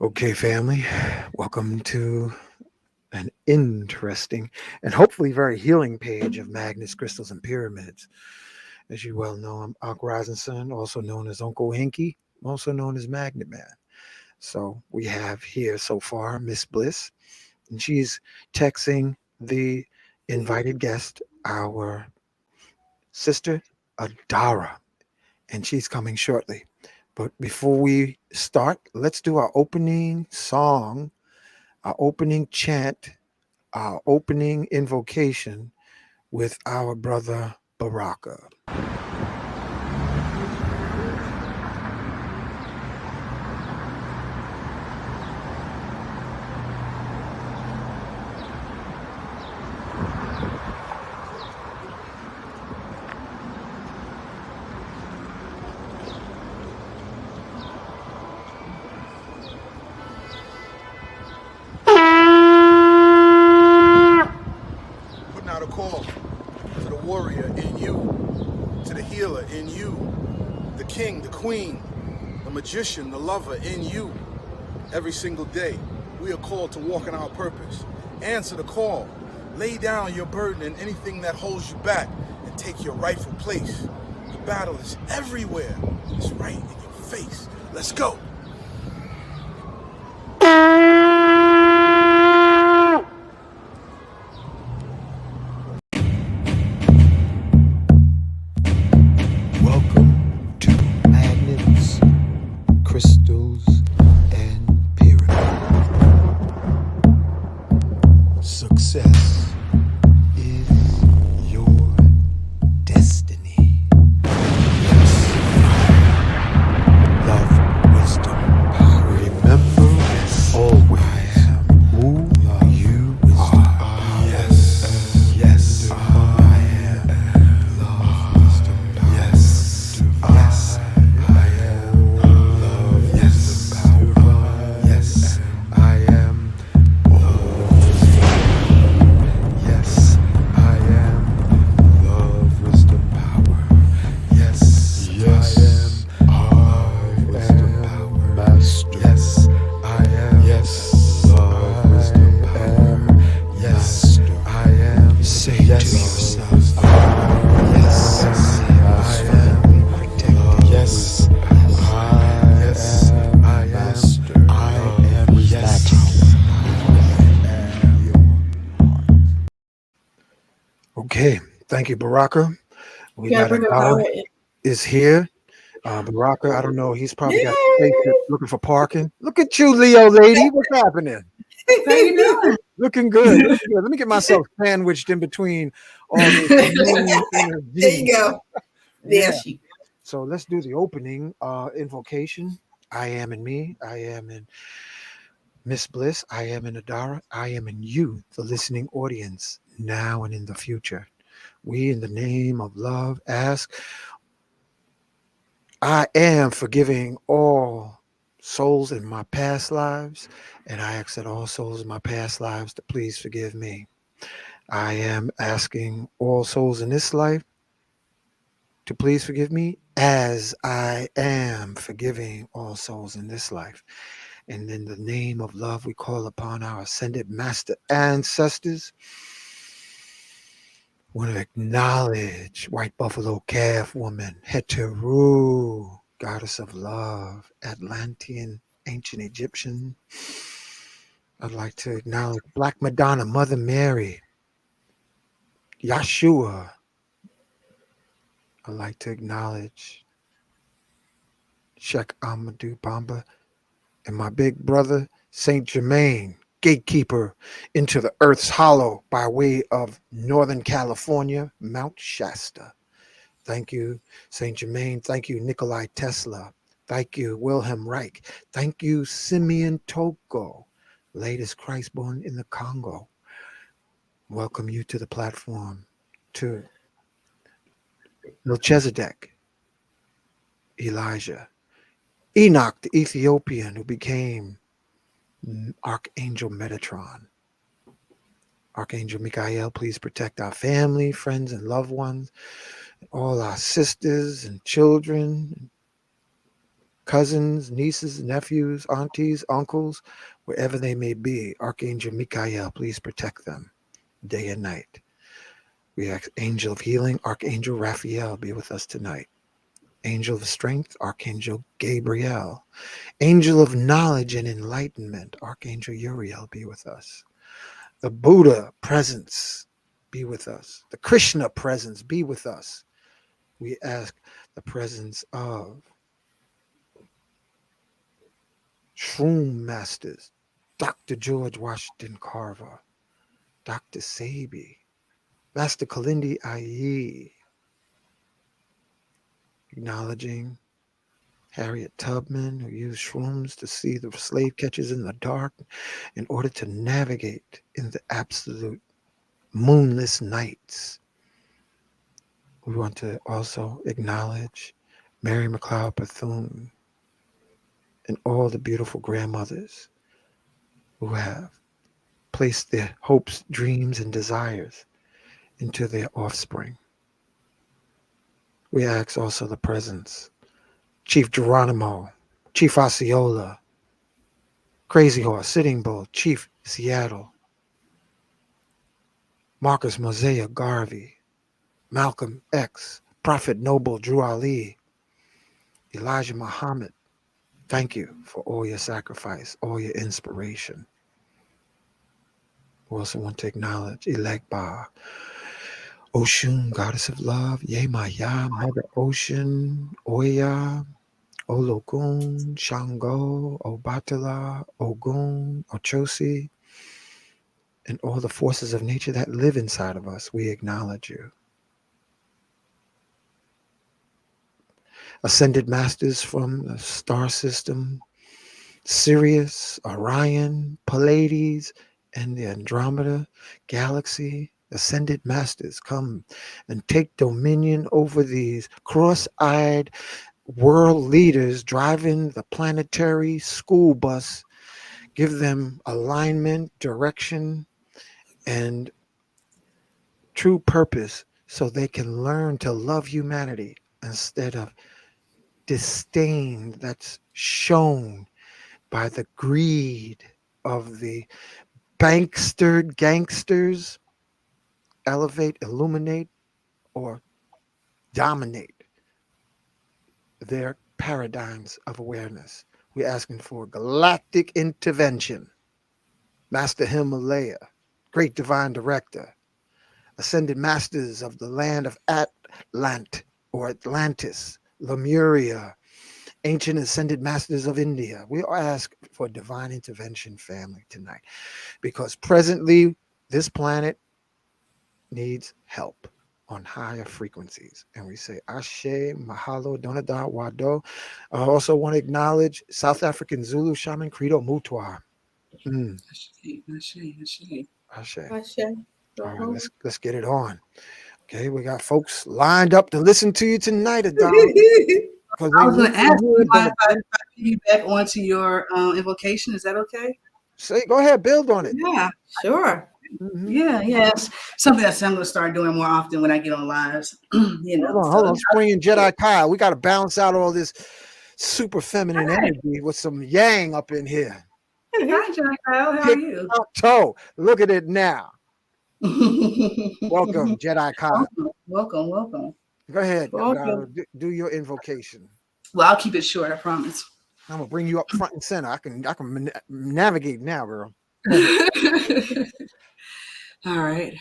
Okay, family, welcome to an interesting and hopefully very healing page of magnets, crystals, and pyramids. As you well know, I'm Uncle Rosinson, also known as Uncle Hinky, also known as Magnet Man. So we have here so far Miss Bliss, and she's texting the invited guest, our sister Adara, and she's coming shortly. But before we start, let's do our opening song, our opening chant, our opening invocation with our brother Baraka. Putting out a call to the warrior in you, to the healer in you, the king, the queen, the magician, the lover in you. Every single day, we are called to walk in our purpose. Answer the call. Lay down your burden and anything that holds you back and take your rightful place. The battle is everywhere. It's right in your face. Let's go. Welcome to Magnets, Crystals, and Pyramids. Success is your destiny. Love, wisdom, power. Remember always who you are. Yes, I am. Love, wisdom, power. Yes, I am. Love, yes, power. Yes, I am. Yes, I am. Love, wisdom, power. Yes, I am. Love, wisdom, power. Master. Yes, I am. Yes, love, wisdom, power. Yes, I am. Say to yourself, yes, I am. Protected. Yes, I am. Master. I am. Yes. Okay, thank you, Baraka. We Yeah, got bring her Adara power in. is here. Baraka, I don't know. He's probably got a spaceship Yay! looking for parking. Look at you, Leo lady. What's happening? How you doing? Looking good. Looking good. Let me get myself sandwiched in between all this moon There energy. you go. Yeah. There she. So let's do the opening invocation. I am in me. I am in Miss Bliss. I am in Adara. I am in you, the listening audience, now and in the future. We, in the name of love, ask, I am forgiving all souls in my past lives, and I ask that all souls in my past lives to please forgive me. I am asking all souls in this life to please forgive me as I am forgiving all souls in this life. And in the name of love, we call upon our ascended master ancestors. Want to acknowledge White Buffalo Calf Woman, Heteru, goddess of love, Atlantean, ancient Egyptian. I'd like to acknowledge Black Madonna, Mother Mary, Yeshua. I'd like to acknowledge Sheikh Amadou Bamba and my big brother, Saint Germain, gatekeeper into the earth's hollow by way of Northern California, Mount Shasta. Thank you, Saint Germain. Thank you, Nikolai Tesla. Thank you, Wilhelm Reich. Thank you, Simeon Toko, latest Christ born in the Congo. Welcome you to the platform. To Melchizedek, Elijah, Enoch, the Ethiopian who became Archangel Metatron. Archangel Michael, please protect our family, friends, and loved ones, all our sisters and children, cousins, nieces, nephews, aunties, uncles, wherever they may be. Archangel Michael, please protect them day and night. We ask Angel of Healing, Archangel Raphael, be with us tonight. Angel of Strength, Archangel Gabriel. Angel of Knowledge and Enlightenment, Archangel Uriel, be with us. The Buddha presence, be with us. The Krishna presence, be with us. We ask the presence of Shroom Masters, Dr. George Washington Carver, Dr. Sabi, Master Kalindi Aye, acknowledging Harriet Tubman, who used shrooms to see the slave catchers in the dark in order to navigate in the absolute moonless nights. We want to also acknowledge Mary McLeod Bethune and all the beautiful grandmothers who have placed their hopes, dreams, and desires into their offspring. We ask also the presence, Chief Geronimo, Chief Osceola, Crazy Horse, Sitting Bull, Chief Seattle, Marcus Mosiah Garvey, Malcolm X, Prophet Noble Drew Ali, Elijah Muhammad. Thank you for all your sacrifice, all your inspiration. We also want to acknowledge Elegba, Oshun, Goddess of Love, Yemaya, Mother Ocean, Oya, Ologun, Shango, Obatala, Ogun, Ochosi, and all the forces of nature that live inside of us. We acknowledge you. Ascended masters from the star system, Sirius, Orion, Pleiades, and the Andromeda galaxy. Ascended masters, come and take dominion over these cross-eyed world leaders driving the planetary school bus. Give them alignment, direction, and true purpose so they can learn to love humanity instead of disdain that's shown by the greed of the bankstered gangsters. Elevate, illuminate, or dominate their paradigms of awareness. We're asking for galactic intervention. Master Himalaya, great divine director, ascended masters of the land of Atlant or Atlantis, Lemuria, ancient ascended masters of India. We ask for divine intervention, family, tonight, because presently this planet needs help on higher frequencies. And we say Ashe, Mahalo, Donada, Wado. I also want to acknowledge South African Zulu shaman Credo Mutwa. Ashe. All right, let's get it on. Okay, we got folks lined up to listen to you tonight, Adara. I was going to ask you if I piggyback onto your invocation. Is that okay? Say, go ahead, build on it. Yeah, sure. Mm-hmm. Yes. Something that I'm going to start doing more often when I get on lives. Hold on. Spring and Jedi Kyle. We got to balance out all this super feminine energy with some yang up in here. Hi, Jedi Kyle. How are you? Toe. Look at it now. Welcome, Jedi Kyle. Welcome. Go ahead. Do your invocation. Well, I'll keep it short, I promise. I'm gonna bring you up front and center. I can navigate now, girl. All right.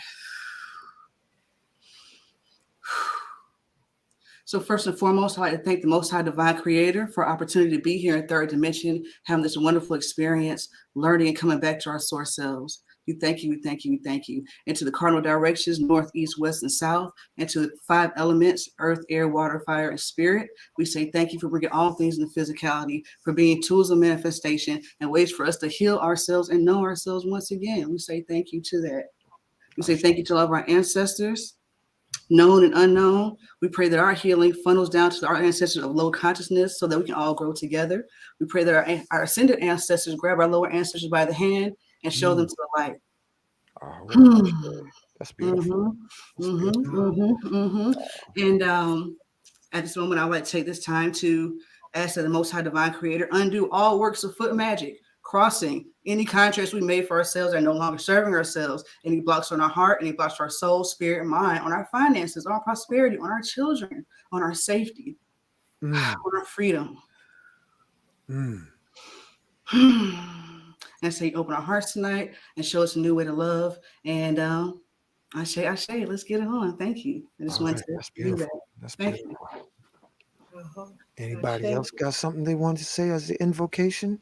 So first and foremost, I'd like to thank the Most High Divine Creator for our opportunity to be here in third dimension, having this wonderful experience, learning and coming back to our source selves. We thank you. And to the cardinal directions, north, east, west, and south, and to the 5 elements, earth, air, water, fire, and spirit, we say thank you for bringing all things into physicality, for being tools of manifestation and ways for us to heal ourselves and know ourselves once again. We say thank you to that. We say thank you to all of our ancestors, known and unknown. We pray that our healing funnels down to our ancestors of low consciousness so that we can all grow together. We pray that our ascended ancestors grab our lower ancestors by the hand and show them to the light. Oh, that's beautiful. And at this moment, I'd like to take this time to ask that the Most High Divine Creator undo all works of foot magic, crossing any contracts we made for ourselves that are no longer serving ourselves, any blocks on our heart, any blocks to our soul, spirit, and mind, on our finances, on our prosperity, on our children, on our safety, on our freedom. And say, open our hearts tonight and show us a new way to love. And I say, let's get it on. Thank you. I just wanted to That's beautiful. That's beautiful. Anybody else got something they want to say as the invocation?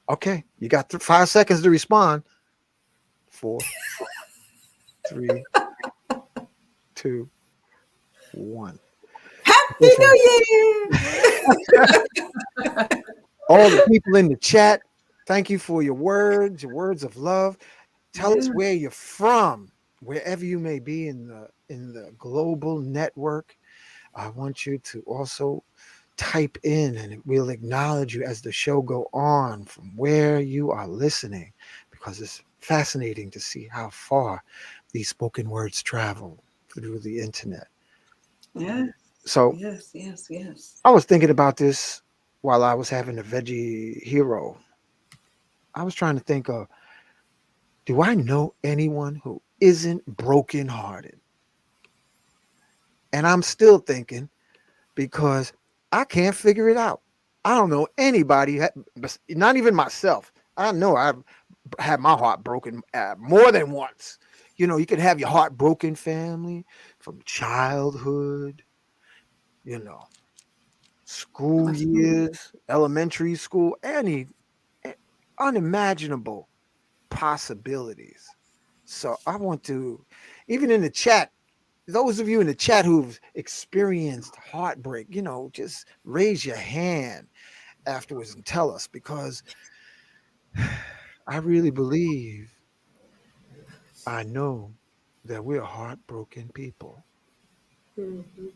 Okay, you got 5 seconds to respond. 4, 3, 2, 1. Happy New Year! All the people in the chat, thank you for your words of love. Tell us where you're from, wherever you may be in the global network. I want you to also type in, and we'll acknowledge you as the show go on from where you are listening, because it's fascinating to see how far these spoken words travel through the internet. Yeah. So yes. I was thinking about this while I was having a veggie hero. I was trying to think of, do I know anyone who isn't brokenhearted? And I'm still thinking, because I can't figure it out. I don't know anybody, not even myself. I know I've had my heart broken more than once. You know, you can have your heart broken, family, from childhood, you know, school years, elementary school, any unimaginable possibilities. So I want to, even in the chat, those of you in the chat who've experienced heartbreak, you know, just raise your hand afterwards and tell us, because I really believe, I know that we're heartbroken people,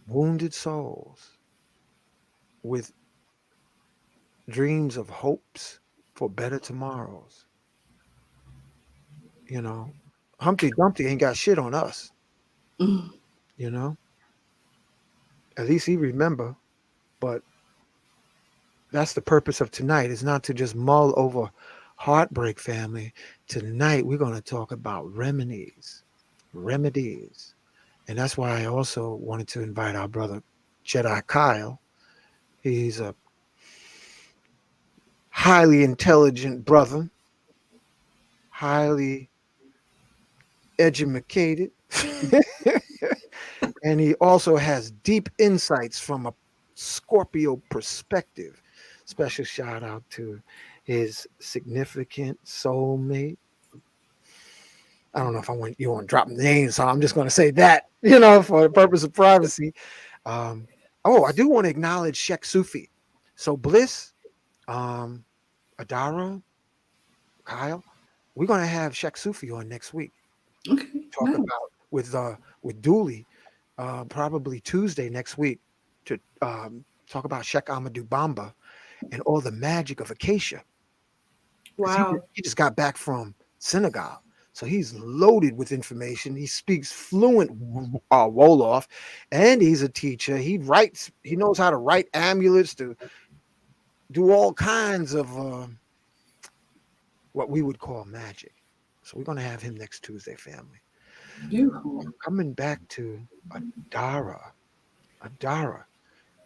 wounded souls with dreams of hopes for better tomorrows. You know, Humpty Dumpty ain't got shit on us. You know, at least he remember. But that's the purpose of tonight, is not to just mull over heartbreak, family. Tonight we're going to talk about remedies. And that's why I also wanted to invite our brother Jedi Kyle. He's a highly intelligent brother, highly educated, and he also has deep insights from a Scorpio perspective. Special shout out to his significant soulmate. I don't know if you want to drop names, so I'm just going to say that, you know, for the purpose of privacy. I do want to acknowledge Sheikh Sufi. So Bliss, Adara, Kyle, we're going to have Sheikh Sufi on next week. Okay. Talk about with Dooley, probably Tuesday next week, to talk about Sheikh Amadou Bamba and all the magic of Acacia. Wow. He just got back from Senegal, so he's loaded with information. He speaks fluent Wolof, and he's a teacher. He knows how to write amulets, to do all kinds of what we would call magic. So we're going to have him next Tuesday, family. Beautiful. Coming back to Adara.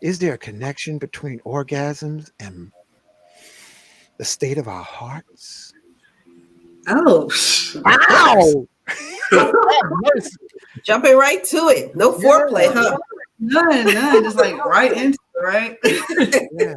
Is there a connection between orgasms and the state of our hearts? Oh, wow. Jumping right to it. No foreplay, huh? None. Just like right into it, right? Yeah.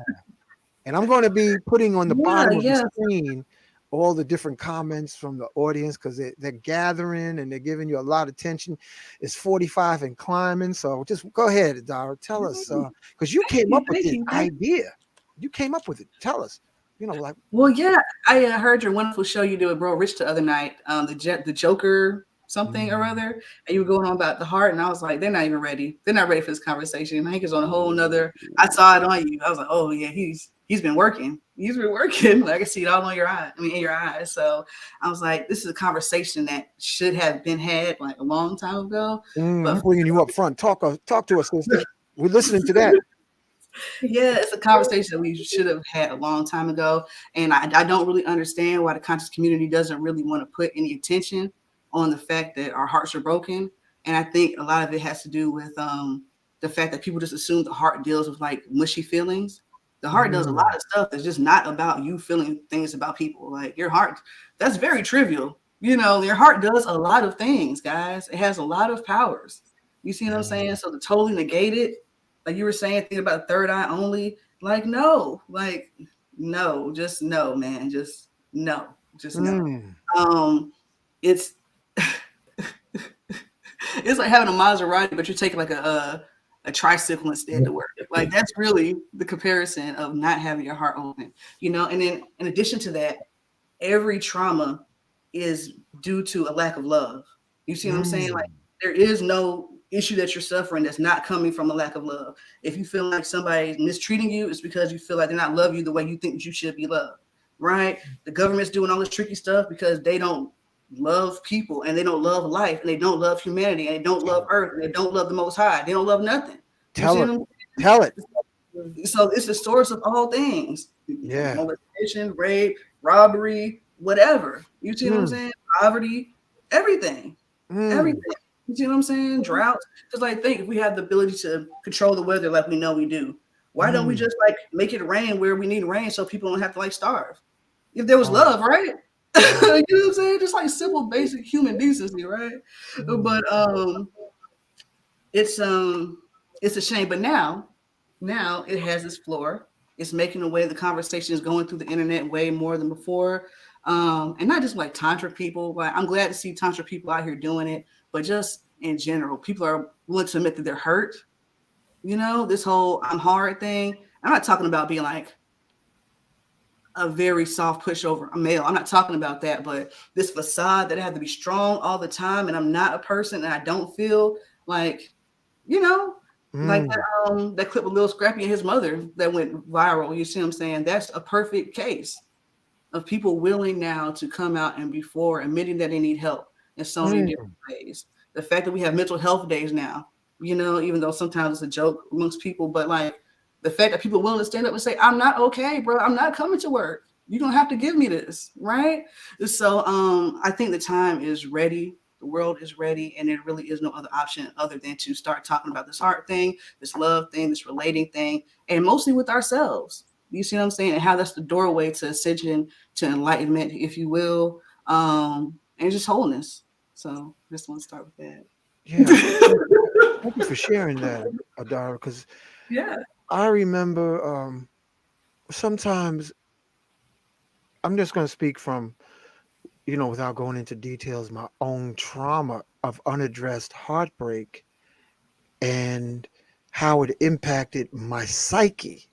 And I'm going to be putting on the bottom of the screen all the different comments from the audience, because they're gathering and they're giving you a lot of attention. It's 45 and climbing. So just go ahead, Adara. Tell us, because you came up with this idea. You came up with it. Tell us. You know, like. Well, yeah, I heard your wonderful show you did with Bro Rich the other night, the Joker something or other, and you were going on about the heart, and I was like, they're not even ready. They're not ready for this conversation. Hank is on a whole nother. I saw it on you. I was like, oh yeah, he's been working. He's been working. I can see it all on your eye. I mean, in your eyes. So I was like, this is a conversation that should have been had like a long time ago. I'm bringing you up front. Talk to us, sister. We're listening to that. Yeah, it's a conversation that we should have had a long time ago. And I don't really understand why the conscious community doesn't really want to put any attention on the fact that our hearts are broken. And I think a lot of it has to do with the fact that people just assume the heart deals with like mushy feelings. The heart does a lot of stuff that's just not about you feeling things about people. Like your heart, that's very trivial. You know, your heart does a lot of things, guys. It has a lot of powers. You see what I'm saying? So to totally negate it, like you were saying, think about third eye only. Like, no, just no, man. Just no. It's it's like having a Maserati, but you're taking like a tricycle instead to work. Like that's really the comparison of not having your heart open, you know. And then in addition to that, every trauma is due to a lack of love. You see what I'm saying? Like there is no issue that you're suffering that's not coming from a lack of love. If you feel like somebody's mistreating you, it's because you feel like they're not loving you the way you think that you should be loved, right? The government's doing all this tricky stuff because they don't love people and they don't love life and they don't love humanity and they don't love earth and they don't love the Most High. They don't love nothing. Tell it. So it's the source of all things. Yeah. Molestation, rape, robbery, whatever. You see what I'm saying? Poverty, everything. Everything. You see what I'm saying? Droughts. Because like think if we have the ability to control the weather like we know we do, why don't we just like make it rain where we need rain so people don't have to like starve? If there was love, right? You know what I'm saying? Just like simple, basic human decency, right? But it's a shame. But now it has its floor. It's making the way the conversation is going through the internet way more than before. And not just like Tantric people, but I'm glad to see Tantric people out here doing it, but just in general, people are willing to admit that they're hurt. You know, this whole I'm hard thing. I'm not talking about being like a very soft pushover, a male. I'm not talking about that, but this facade that I have to be strong all the time and I'm not a person and I don't feel like, you know, like that clip of Lil Scrappy and his mother that went viral. You see what I'm saying? That's a perfect case of people willing now to come out and before admitting that they need help in so many different ways. The fact that we have mental health days now, you know, even though sometimes it's a joke amongst people, but like the fact that people are willing to stand up and say, I'm not okay, bro. I'm not coming to work. You're going to have to give me this, right? So I think the time is ready. The world is ready, and there really is no other option other than to start talking about this heart thing, this love thing, this relating thing, and mostly with ourselves. You see what I'm saying? And how that's the doorway to ascension, to enlightenment, if you will, and just wholeness. So I just want to start with that. Yeah. Thank you for sharing that, Adara, because I remember sometimes I'm just going to speak from, you know, without going into details, my own trauma of unaddressed heartbreak and how it impacted my psyche.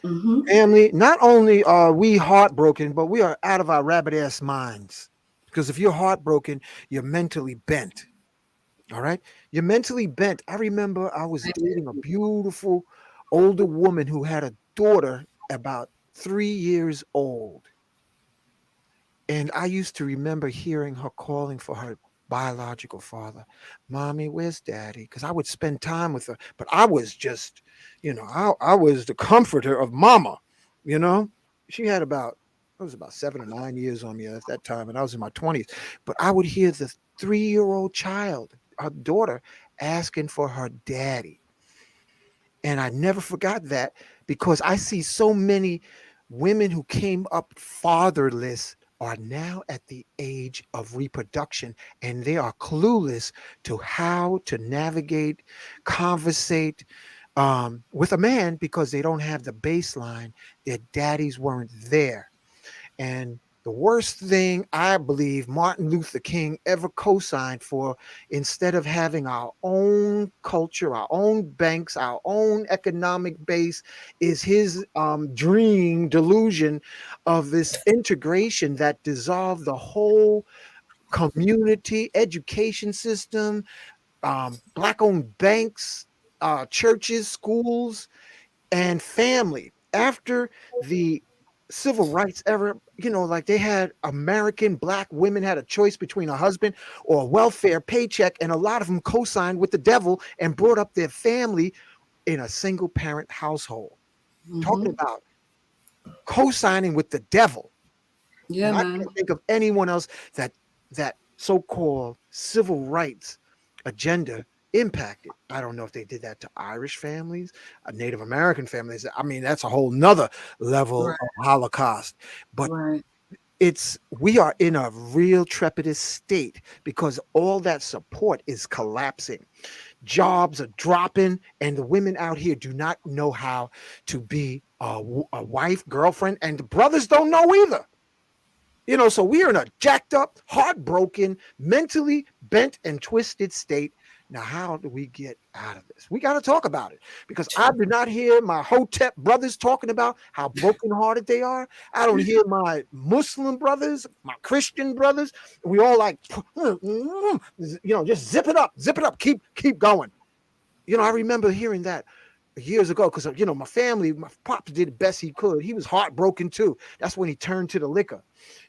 Family, not only are we heartbroken, but we are out of our rabbit ass minds. Because if you're heartbroken, you're mentally bent. All right? You're mentally bent. I remember I was dating a beautiful older woman who had a daughter about 3 years old. And I used to remember hearing her calling for her biological father. Mommy, where's daddy? Because I would spend time with her. But I was just, you know, I was the comforter of mama, you know. She had about 7 or 9 years on me at that time, and I was in my 20s. But I would hear the 3-year-old child, her daughter, asking for her daddy. And I never forgot that because I see so many women who came up fatherless are now at the age of reproduction, and they are clueless to how to navigate, conversate with a man because they don't have the baseline. Their daddies weren't there. And the worst thing I believe Martin Luther King ever co-signed for, instead of having our own culture, our own banks, our own economic base, is his dream delusion of this integration that dissolved the whole community, education system, Black-owned banks, churches, schools, and family. After the civil rights era, you know, like they had American Black women had a choice between a husband or a welfare paycheck, and a lot of them co-signed with the devil and brought up their family in a single parent household. Talking Mm-hmm. about co-signing with the devil. Yeah, And I man. can't think of anyone else that so-called civil rights agenda impacted. I don't know if they did that to Irish families, Native American families. I mean, that's a whole nother level Right. of Holocaust. But Right. we are in a real trepidous state because all that support is collapsing. Jobs are dropping, and the women out here do not know how to be a wife, girlfriend, and the brothers don't know either. So we are in a jacked up, heartbroken, mentally bent and twisted state. Now, how do we get out of this? We got to talk about it because I do not hear my Hotep brothers talking about how brokenhearted they are. I don't hear my Muslim brothers, my Christian brothers. We all like, just zip it up, keep going. I remember hearing that years ago because my family, my pops did the best he could. He was heartbroken too. That's when he turned to the liquor.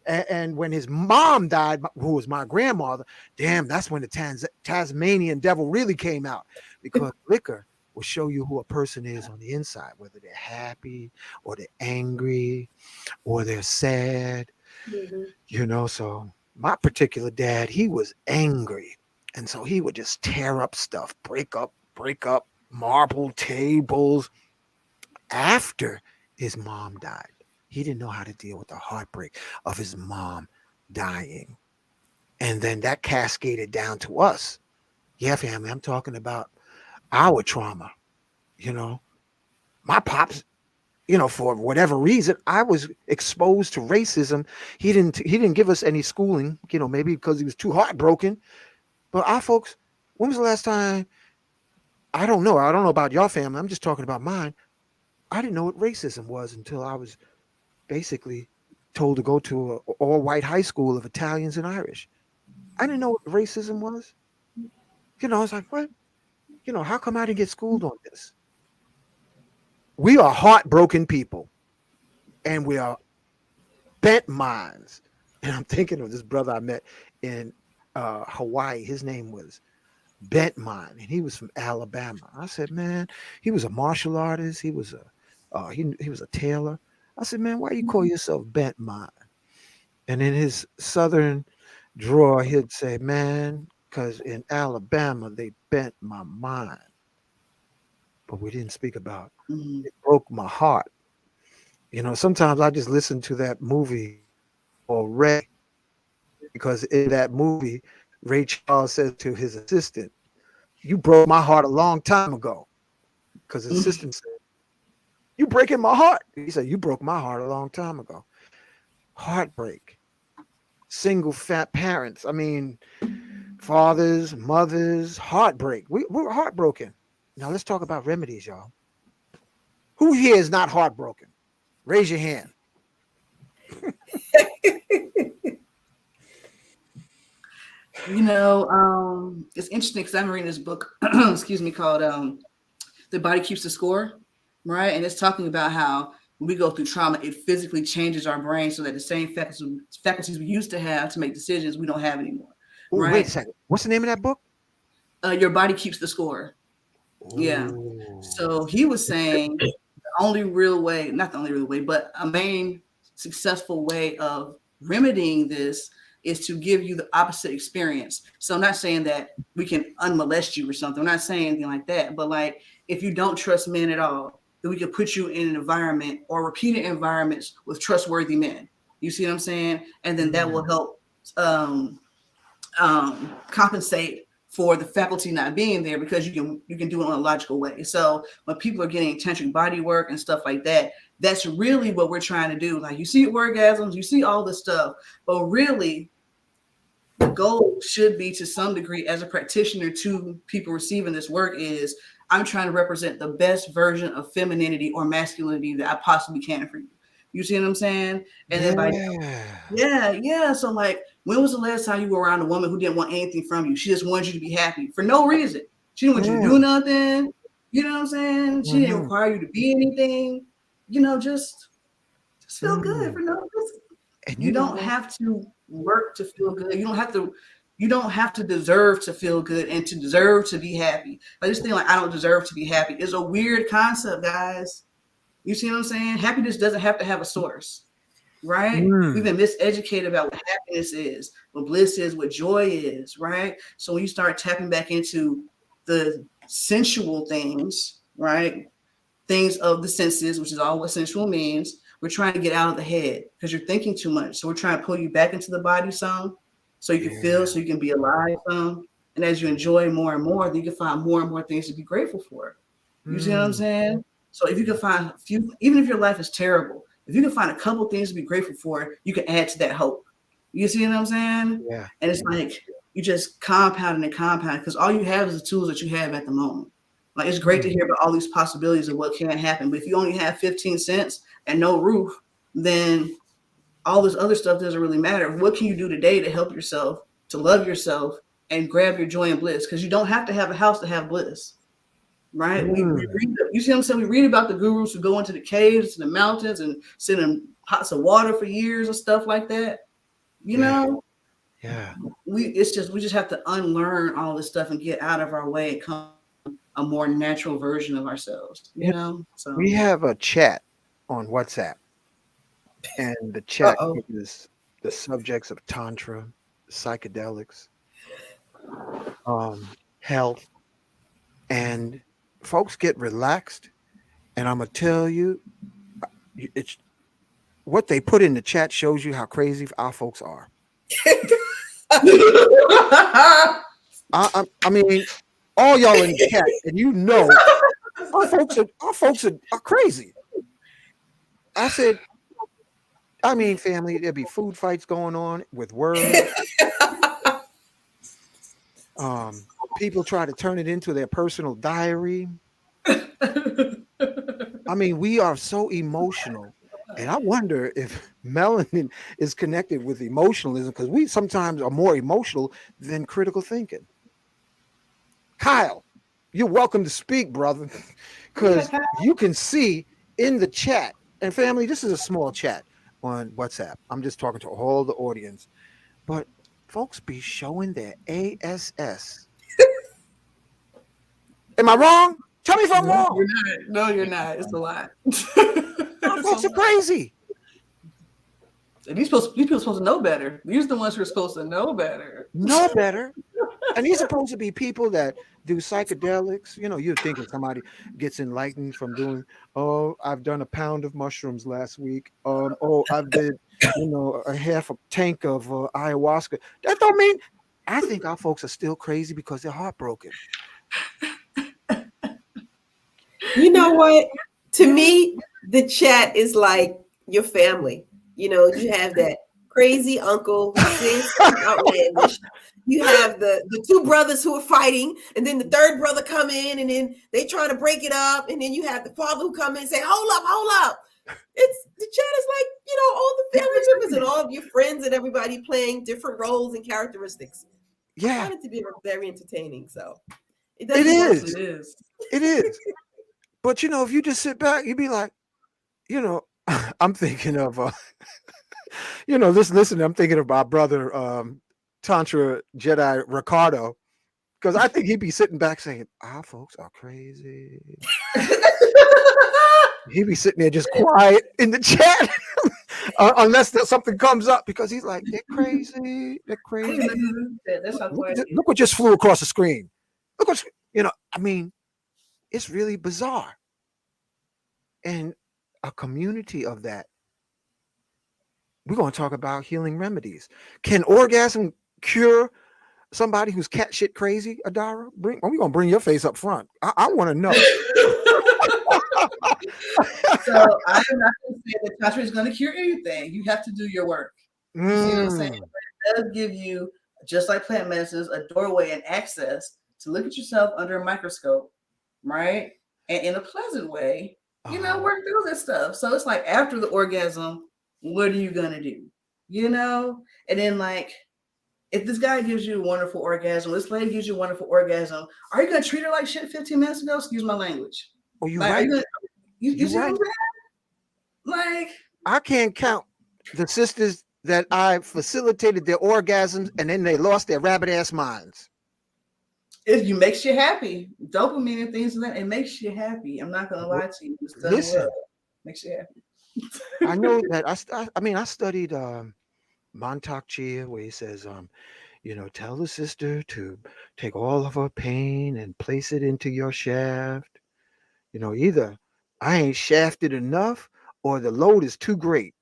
And when his mom died, who was my grandmother, damn, that's when the Tasmanian devil really came out, because liquor will show you who a person is on the inside, whether they're happy or they're angry or they're sad. So my particular dad, he was angry. And so he would just tear up stuff, break up marble tables. After his mom died, he didn't know how to deal with the heartbreak of his mom dying. And then that cascaded down to us. Yeah, family, I'm talking about our trauma. You know, my pops, for whatever reason, I was exposed to racism. He didn't give us any schooling, maybe because he was too heartbroken. But our folks, when was the last time? I don't know. I don't know about your family. I'm just talking about mine. I didn't know what racism was until I was basically told to go to an all-white high school of Italians and Irish. I didn't know what racism was. I was like, what? How come I didn't get schooled on this? We are heartbroken people, and we are bent minds. And I'm thinking of this brother I met in Hawaii. His name was Bent Mind, and he was from Alabama. I said, man, he was a martial artist. He was he was a tailor. I said, man, why you call yourself Bent Mind? And in his southern drawer, he'd say, man, because in Alabama they bent my mind. But we didn't speak about Mhm. it broke my heart. Sometimes I just listen to that movie or Ray, because in that movie, Ray Charles says to his assistant, you broke my heart a long time ago. Because his assistant said, you breaking my heart. He said, you broke my heart a long time ago. Heartbreak. Single fat parents. I mean, fathers, mothers, heartbreak. We're heartbroken. Now let's talk about remedies, y'all. Who here is not heartbroken? Raise your hand. It's interesting because I'm reading this book, excuse me, called The Body Keeps the Score, right? And it's talking about how when we go through trauma, it physically changes our brain so that the same faculties we used to have to make decisions, we don't have anymore, Oh, wait a right? second. What's the name of that book? Your body keeps the score. Yeah. Oh. So he was saying the only real way, not the only real way, but a main successful way of remedying this is to give you the opposite experience. So I'm not saying that we can unmolest you or something. I'm not saying anything like that. But like, if you don't trust men at all, then we can put you in an environment or repeated environments with trustworthy men. You see what I'm saying? And then that will help um, compensate for the faculty not being there, because you can do it in a logical way. So when people are getting tantric body work and stuff like that, that's really what we're trying to do. Like, you see orgasms, you see all this stuff, but really the goal should be, to some degree, as a practitioner to people receiving this work, is I'm trying to represent the best version of femininity or masculinity that I possibly can for you. You see what I'm saying? And then yeah. So like, when was the last time you were around a woman who didn't want anything from you? She just wanted you to be happy for no reason. She didn't want you to do nothing. You know what I'm saying? She didn't require you to be anything. Just feel good for no reason. And You you know don't what? have to work to feel good. You don't have to, you don't have to deserve to feel good and to deserve to be happy. Like this thing, like I don't deserve to be happy, is a weird concept, guys. You see what I'm saying? Happiness doesn't have to have a source, right? We've been miseducated about what happiness is, what bliss is, what joy is, right? So when you start tapping back into the sensual things, right? Things of the senses, which is all what sensual means. We're trying to get out of the head because you're thinking too much. So we're trying to pull you back into the body some, so you can feel, so you can be alive some. And as you enjoy more and more, then you can find more and more things to be grateful for. You see what I'm saying? So if you can find a few, even if your life is terrible, if you can find a couple things to be grateful for, you can add to that hope. You see what I'm saying? Yeah. And it's like you just compound and compound because all you have is the tools that you have at the moment. Like it's great to hear about all these possibilities of what can happen, but if you only have 15 cents and no roof, then all this other stuff doesn't really matter. What can you do today to help yourself, to love yourself, and grab your joy and bliss? Because you don't have to have a house to have bliss, right? We read, you see what I'm saying? We read about the gurus who go into the caves, to the mountains, and sit in pots of water for years and stuff like that. You know? Yeah. We just have to unlearn all this stuff and get out of our way and come a more natural version of ourselves, you know? So we have a chat on WhatsApp, and the chat is the subjects of Tantra, psychedelics, health, and folks get relaxed. And I'm gonna tell you, it's what they put in the chat shows you how crazy our folks are. I mean, all y'all in the chat, and you know, our folks are crazy. I said, I mean, family, there'd be food fights going on with words. People try to turn it into their personal diary. I mean, we are so emotional. And I wonder if melanin is connected with emotionalism, because we sometimes are more emotional than critical thinking. Kyle, you're welcome to speak, brother, because you can see in the chat, and family, this is a small chat on WhatsApp. I'm just talking to all the audience, but folks be showing their ASS. Am I wrong? Tell me if I'm wrong. You're not. No, you're not. It's a lot. Folks are crazy. And these people are supposed to know better. These are the ones who are supposed to know better. Know better. And these are supposed to be people that do psychedelics. You know, you're thinking somebody gets enlightened from doing, oh, I've done a pound of mushrooms last week. Oh, I've did, a half a tank of ayahuasca. That don't mean, I think our folks are still crazy because they're heartbroken. You know what? To me, the chat is like your family. You know, you have that crazy uncle who says something outlandish. You have the two brothers who are fighting, and then the third brother come in, and then they try to break it up, and then you have the father who come in and say, hold up. It's the chat is like, all the family members and all of your friends and everybody playing different roles and characteristics. Yeah. I find it to be very entertaining. So it is. But if you just sit back, you'd be like, I'm thinking of I'm thinking of my brother Tantra Jedi Ricardo, because I think he'd be sitting back saying, our folks are crazy. He'd be sitting there just quiet in the chat unless something comes up, because he's like, they're crazy. Look what just flew across the screen. Look what, I mean, it's really bizarre. And a community of that. We're going to talk about healing remedies. Can orgasm cure somebody who's cat shit crazy, Adara? We're going to bring your face up front. I want to know. So I am not going to say that Tantra is going to cure anything. You have to do your work. You see what I'm saying? But it does give you, just like plant medicines, a doorway and access to look at yourself under a microscope, right? And in a pleasant way, work through this stuff. So it's like after the orgasm, what are you gonna do? And then like, if this guy gives you a wonderful orgasm, this lady gives you a wonderful orgasm, are you gonna treat her like shit 15 minutes ago? Excuse my language. Oh, you like, right. You see what I'm saying? Like, I can't count the sisters that I facilitated their orgasms and then they lost their rabbit ass minds. It makes you happy. Dopamine and things like that, it makes you happy. I'm not gonna lie to you. It's done Listen, well. Makes you happy. I know that I studied Montauk Chia, where he says, tell the sister to take all of her pain and place it into your shaft. Either I ain't shafted enough or the load is too great,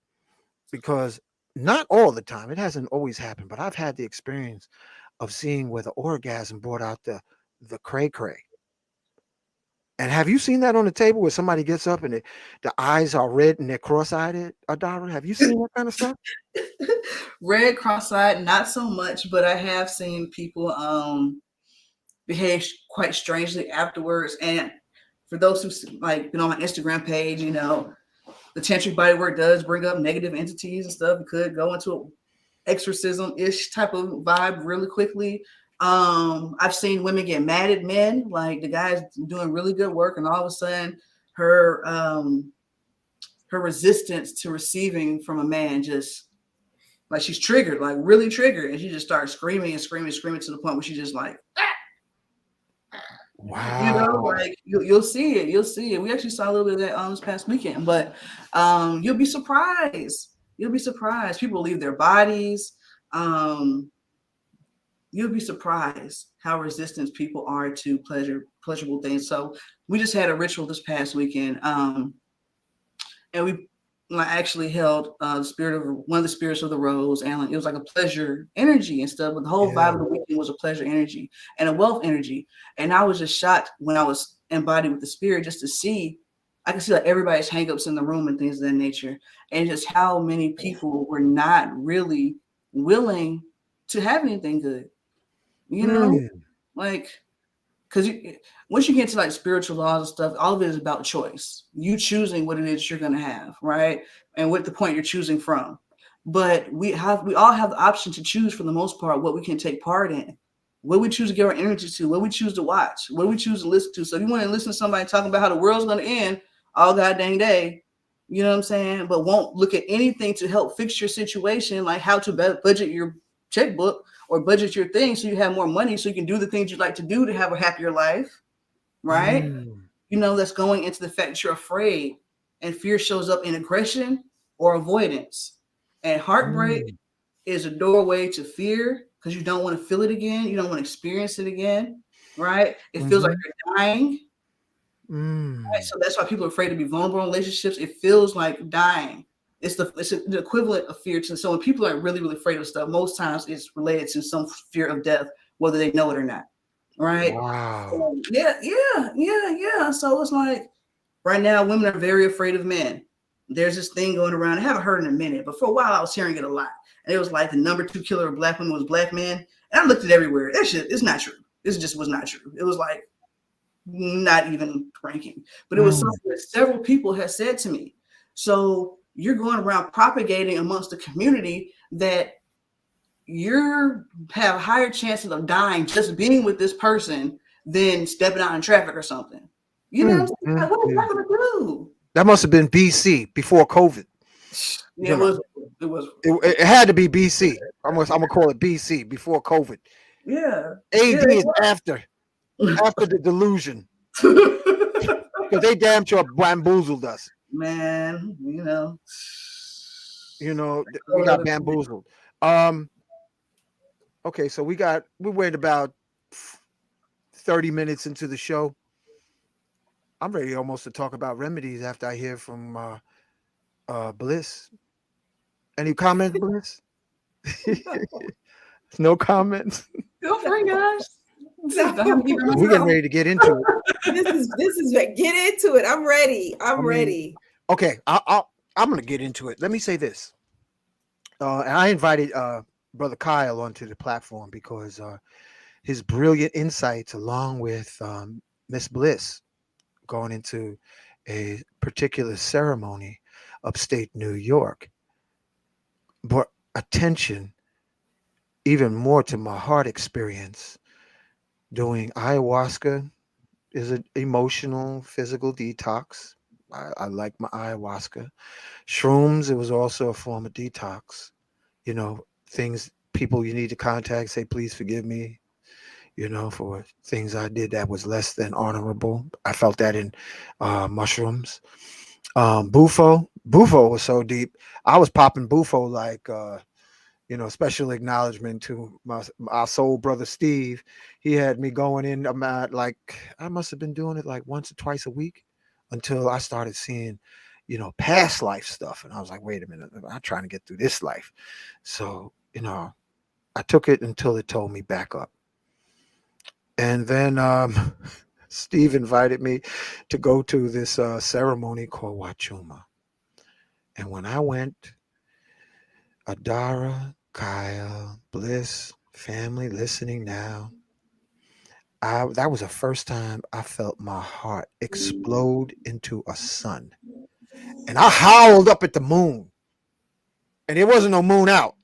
because not all the time, it hasn't always happened, but I've had the experience of seeing where the orgasm brought out the cray cray. And have you seen that on the table where somebody gets up and the eyes are red and they're cross-eyed, Adara? Have you seen that kind of stuff? Red cross-eyed, not so much, but I have seen people behave quite strangely afterwards. And for those who like been on my Instagram page, the Tantric bodywork does bring up negative entities and stuff. It could go into an exorcism-ish type of vibe really quickly. I've seen women get mad at men, like the guy's doing really good work, and all of a sudden her resistance to receiving from a man just like she's triggered, like really triggered, and she just starts screaming and screaming to the point where she just like, wow, like you'll see it. You'll see it. We actually saw a little bit of that this past weekend, but you'll be surprised. You'll be surprised. People leave their bodies. You'll be surprised how resistant people are to pleasurable things. So we just had a ritual this past weekend, and we actually held the spirit of one of the spirits of the rose, and it was like a pleasure energy and stuff. But the whole vibe of the weekend was a pleasure energy and a wealth energy. And I was just shocked when I was embodied with the spirit, just to see. I could see like everybody's hangups in the room and things of that nature, and just how many people were not really willing to have anything good. Like, because once you get to like spiritual laws and stuff, all of it is about choice. You choosing what it is you're going to have, right? And what the point you're choosing from. But we all have the option to choose, for the most part, what we can take part in, what we choose to give our energy to, what we choose to watch, what we choose to listen to. So if you want to listen to somebody talking about how the world's going to end all goddamn day, you know what I'm saying? But won't look at anything to help fix your situation, like how to budget your checkbook or budget your things so you have more money so you can do the things you like to do to have a happier life, right? That's going into the fact that you're afraid, and fear shows up in aggression or avoidance. And heartbreak is a doorway to fear because you don't want to feel it again. You don't want to experience it again, right? It feels like you're dying. Right? So that's why people are afraid to be vulnerable in relationships. It feels like dying. It's the equivalent of fear. So when people are really, really afraid of stuff, most times it's related to some fear of death, whether they know it or not. Right? Wow. So, yeah. So it's like right now, women are very afraid of men. There's this thing going around. I haven't heard in a minute, but for a while I was hearing it a lot. And it was like the number 2 killer of black women was black men. And I looked at everywhere. That shit is not true. This just was not true. It was like not even ranking. But it was something that several people had said to me. So you're going around propagating amongst the community that you have higher chances of dying just being with this person than stepping out in traffic or something. You know what I'm saying? Like, what is that going to do? That must have been BC, before COVID. Yeah, it had to be BC. I'm gonna call it BC, before COVID. Yeah. AD is after the delusion. Because they damn sure bamboozled us. Man, we got bamboozled. Okay, so we wait about 30 minutes into the show. I'm ready almost to talk about remedies after I hear from Bliss. Any comments, Bliss? No comments. Go for it, guys. We're getting ready to get into it. This is get into it. I'm ready. I'm ready. Okay, I'm gonna get into it. Let me say this. And I invited Brother Kyle onto the platform because his brilliant insights, along with Miss Bliss, going into a particular ceremony upstate New York, brought attention even more to my heart experience. Doing ayahuasca is an emotional, physical detox. I like my ayahuasca. Shrooms, it was also a form of detox. you know, things, people you need to contact, say, please forgive me, you know, for things I did that was less than honorable. I felt that in mushrooms. Bufo was so deep. I was popping Bufo like, you know, special acknowledgement to our soul brother Steve. He had me going in about like, I must have been doing it like once or twice a week until I started seeing, you know, past life stuff. And I was like, wait a minute, I'm trying to get through this life. So, you know, I took it until it told me back up. And then Steve invited me to go to this ceremony called Wachuma. And when I went, Adara, Kaya, Bliss, family listening now, that was the first time I felt my heart explode into a sun. And I howled up at the moon. And there wasn't no moon out,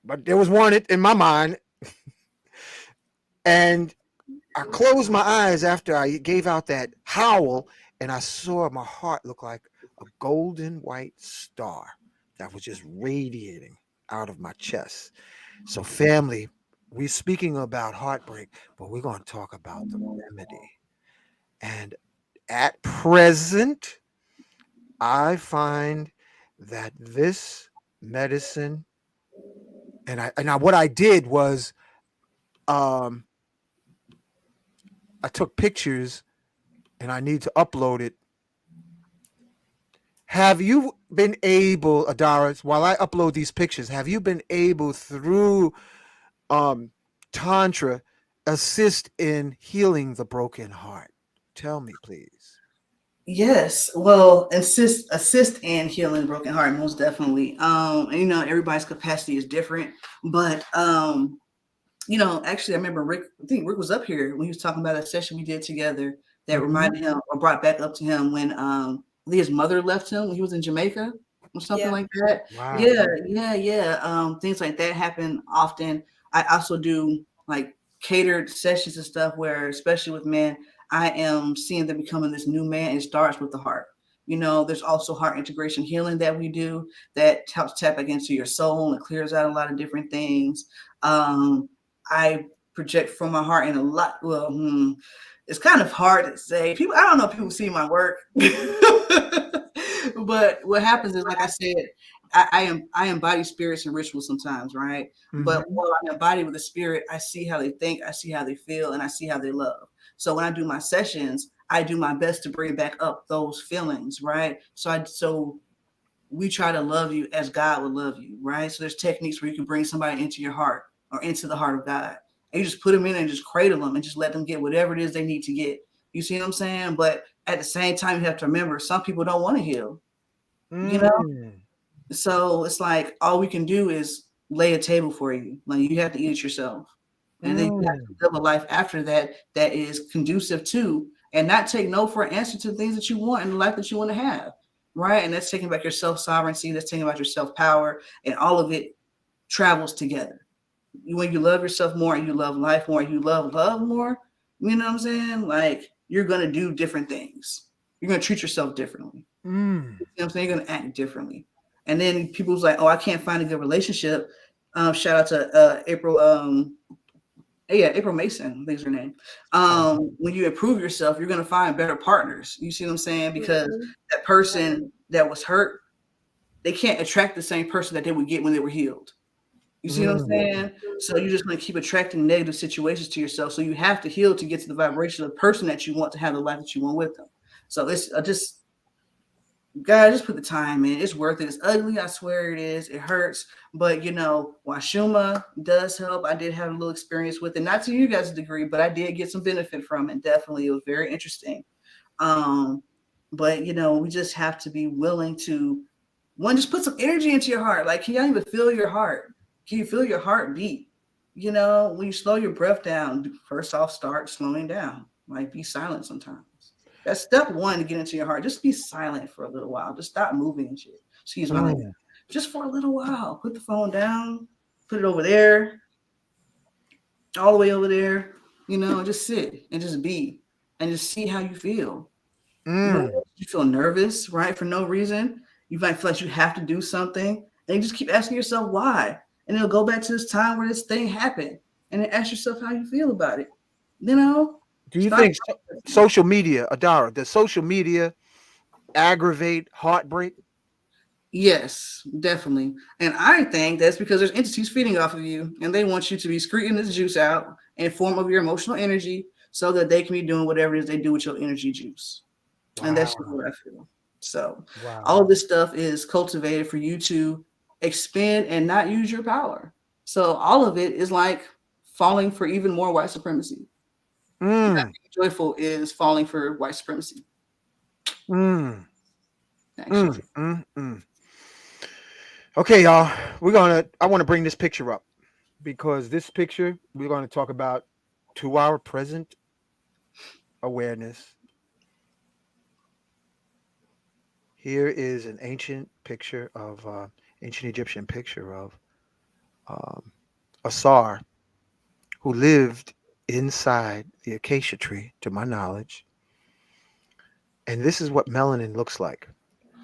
but there was one in my mind. And I closed my eyes after I gave out that howl, and I saw my heart look like a golden white star that was just radiating out of my chest. So, family, we're speaking about heartbreak, but we're going to talk about the remedy. And at present, I find that this medicine, what I did was, um, I took pictures and I need to upload it. Have you been able, Adara, while I upload these pictures, have you been able through um, Tantra assist in healing the broken heart? Tell me, please. Yes, well, assist in healing broken heart, most definitely. And, you know, everybody's capacity is different, but you know, actually, I remember Rick. I think Rick was up here when he was talking about a session we did together that reminded him or brought back up to him when I think his mother left him when he was in Jamaica or something like that. Wow. Yeah. Things like that happen often. I also do like catered sessions and stuff where, especially with men, I am seeing them becoming this new man. It starts with the heart. You know, there's also heart integration healing that we do that helps tap back into your soul and clears out a lot of different things. I project from my heart in a lot. Well, it's kind of hard to say. People, I don't know if people see my work, but what happens is, like I said, I embody spirits and rituals sometimes, right? But while I'm embodied with the spirit, I see how they think, I see how they feel, and I see how they love. So when I do my sessions, I do my best to bring back up those feelings, right? So we try to love you as God would love you, right? So there's techniques where you can bring somebody into your heart or into the heart of God. And you just put them in and just cradle them and just let them get whatever it is they need to get. You see what I'm saying? But at the same time, you have to remember some people don't want to heal, you know? So it's like all we can do is lay a table for you. Like you have to eat it yourself. And then you have to live a life after that that is conducive to and not take no for an answer to the things that you want in the life that you want to have. Right. And that's taking back your self-sovereignty, that's taking back your self-power, and all of it travels together. When you love yourself more and you love life more and you love more, you know what I'm saying? Like you're gonna do different things. You're gonna treat yourself differently. You know what I'm saying? You're gonna act differently. And then people's like, oh, I can't find a good relationship. Shout out to April. April Mason, I think is her name. When you improve yourself, you're gonna find better partners. You see what I'm saying? Because that person that was hurt, they can't attract the same person that they would get when they were healed. You see what I'm saying? So you're just gonna keep attracting negative situations to yourself. So you have to heal to get to the vibration of the person that you want to have the life that you want with them. So it's just God, just put the time in. It's worth it. It's ugly. I swear it is. It hurts. But, you know, Wachuma does help. I did have a little experience with it. Not to you guys' degree, but I did get some benefit from it. Definitely. It was very interesting. But, you know, we just have to be willing to, one, just put some energy into your heart. Like, can you even feel your heart? Can you feel your heart beat? You know, when you slow your breath down, first off, start slowing down. Like, be silent sometimes. That's step one to get into your heart. Just be silent for a little while. Just stop moving and shit. Excuse my language. Just for a little while. Put the phone down. Put it over there. All the way over there. You know, just sit and just be. And just see how you feel. You feel nervous, right? For no reason. You might feel like you have to do something. And you just keep asking yourself why. And it'll go back to this time where this thing happened. And then ask yourself how you feel about it. You know, Do you start. think social media, Adara, does social media aggravate heartbreak? Yes, definitely. And I think that's because there's entities feeding off of you and they want you to be screaming this juice out in form of your emotional energy so that they can be doing whatever it is they do with your energy juice. And that's just Wow. what I feel. So Wow. all of this stuff is cultivated for you to expend and not use your power. So all of it is like falling for even more white supremacy. Not Mm, being joyful is falling for white supremacy, mm, actually. mm. Okay, y'all. I want to bring this picture up because this picture, we're going to talk about 2 hour present awareness. Here is an ancient picture of, ancient Egyptian picture of um, Asar, who lived inside the acacia tree, to my knowledge. And this is what melanin looks like.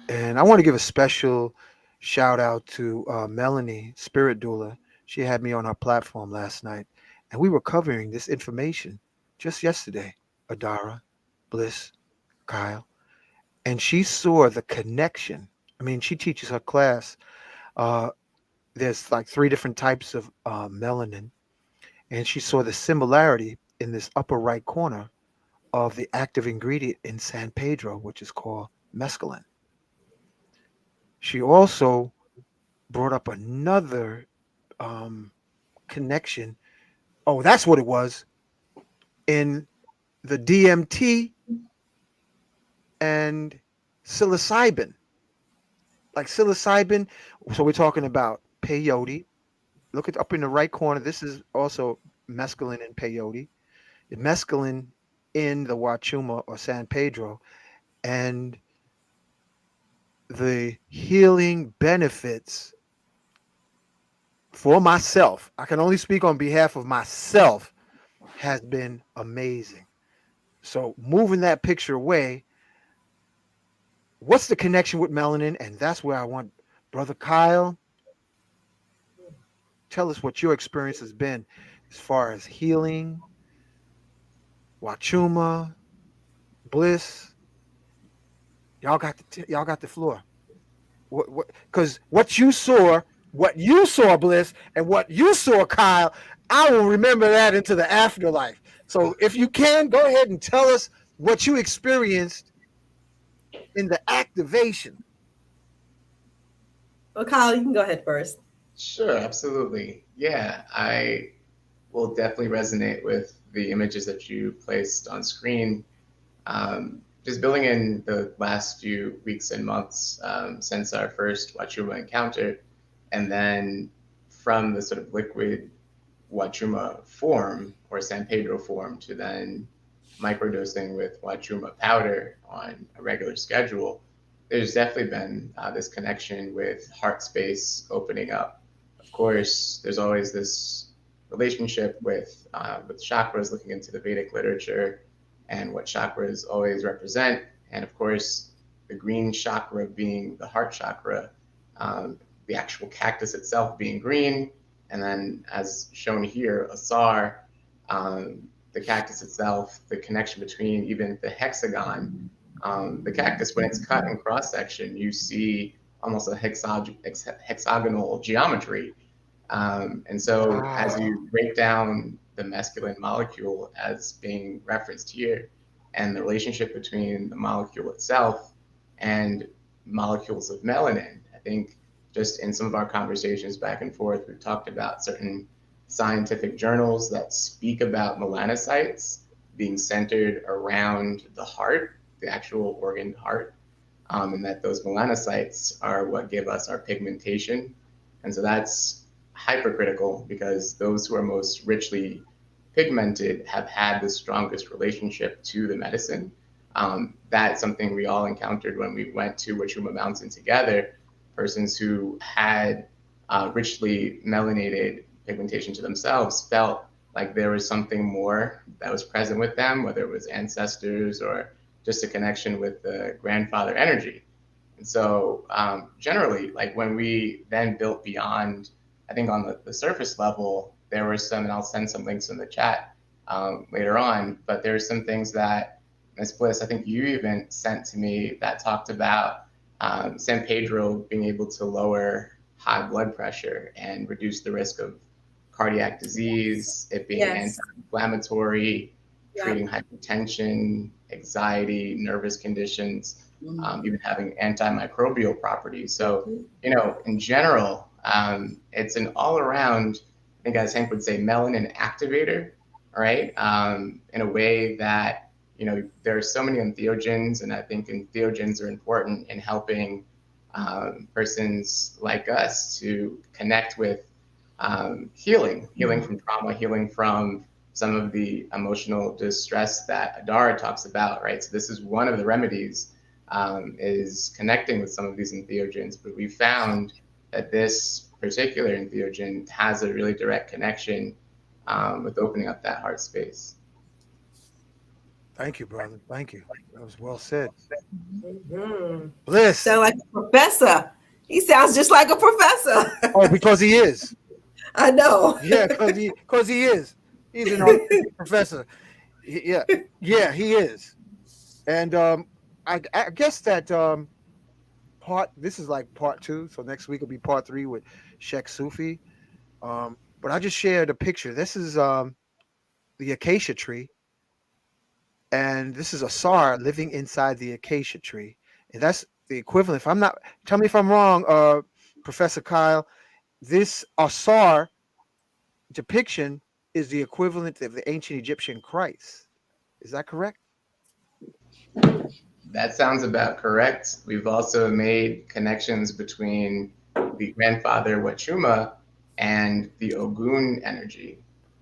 And I want to give a special shout out to Melanie, Spirit Doula. She had me on her platform last night, and we were covering this information just yesterday. Adara, Bliss, Kyle, and she saw the connection. I mean, she teaches her class. Uh, there's like three different types of melanin, and she saw the similarity in this upper right corner of the active ingredient in San Pedro, which is called mescaline. She also brought up another um, connection. Oh, that's what it was in the DMT and psilocybin. Like psilocybin, so we're talking about peyote. Look at up in the right corner. This is also mescaline and peyote. The mescaline in the Wachuma or San Pedro, and the healing benefits for myself. I can only speak on behalf of myself. Has been amazing. So moving that picture away, what's the connection with melanin? And that's where I want Brother Kyle, tell us what your experience has been as far as healing, Wachuma, bliss. Y'all got the floor. What? Because what you saw, Bliss, and what you saw, Kyle, I will remember that into the afterlife. So if you can, go ahead and tell us what you experienced in the activation. Well, Kyle, you can go ahead first. Sure, absolutely. Yeah, I will definitely resonate with the images that you placed on screen. Just building in the last few weeks and months since our first Wachuma encounter, and then from the sort of liquid Wachuma form or San Pedro form to then microdosing with Wachuma powder on a regular schedule, there's definitely been this connection with heart space opening up. Of course, there's always this relationship with chakras, looking into the Vedic literature and what chakras always represent. And of course, the green chakra being the heart chakra, the actual cactus itself being green, and then as shown here, Asar, the cactus itself, the connection between even the hexagon, the cactus, when it's cut in cross section, you see almost a hexagonal geometry. And so as you break down the mescaline molecule as being referenced here, and the relationship between the molecule itself and molecules of melanin, I think just in some of our conversations back and forth, we've talked about certain scientific journals that speak about melanocytes being centered around the heart, the actual organ heart, and that those melanocytes are what give us our pigmentation. And so that's hypercritical because those who are most richly pigmented have had the strongest relationship to the medicine. That's something we all encountered when we went to Wachuma Mountain together. Persons who had richly melanated pigmentation to themselves felt like there was something more that was present with them, whether it was ancestors or just a connection with the grandfather energy. And so generally, like when we then built beyond I think on the surface level, there were some, and I'll send some links in the chat later on, but there were some things that, Ms. Bliss, I think you even sent to me that talked about San Pedro being able to lower high blood pressure and reduce the risk of cardiac disease, it being anti-inflammatory, treating hypertension, anxiety, nervous conditions, even having antimicrobial properties. So, you know, in general, it's an all-around, I think as Hank would say, melanin activator, right? In a way that, you know, there are so many entheogens, and I think entheogens are important in helping persons like us to connect with healing from trauma, healing from some of the emotional distress that Adara talks about, right? So this is one of the remedies, is connecting with some of these entheogens, but we found that this particular entheogen has a really direct connection with opening up that heart space. Thank you, brother. Thank you. That was well said. Mm-hmm. Bliss. Sound like a professor. He sounds just like a professor. Oh, because he is. I know. Yeah, because he is. He's an artistic professor. Yeah, he is. And I guess that this is like part 2, so next week will be part 3 with Sheikh Sufi. But I just shared a picture. This is the acacia tree, and this is a SAR living inside the acacia tree, and that's the equivalent. If I'm not, tell me if I'm wrong, Professor Kyle. This Asar depiction is the equivalent of the ancient Egyptian Christ. Is that correct? That sounds about correct. We've also made connections between the grandfather Wachuma and the Ogun energy.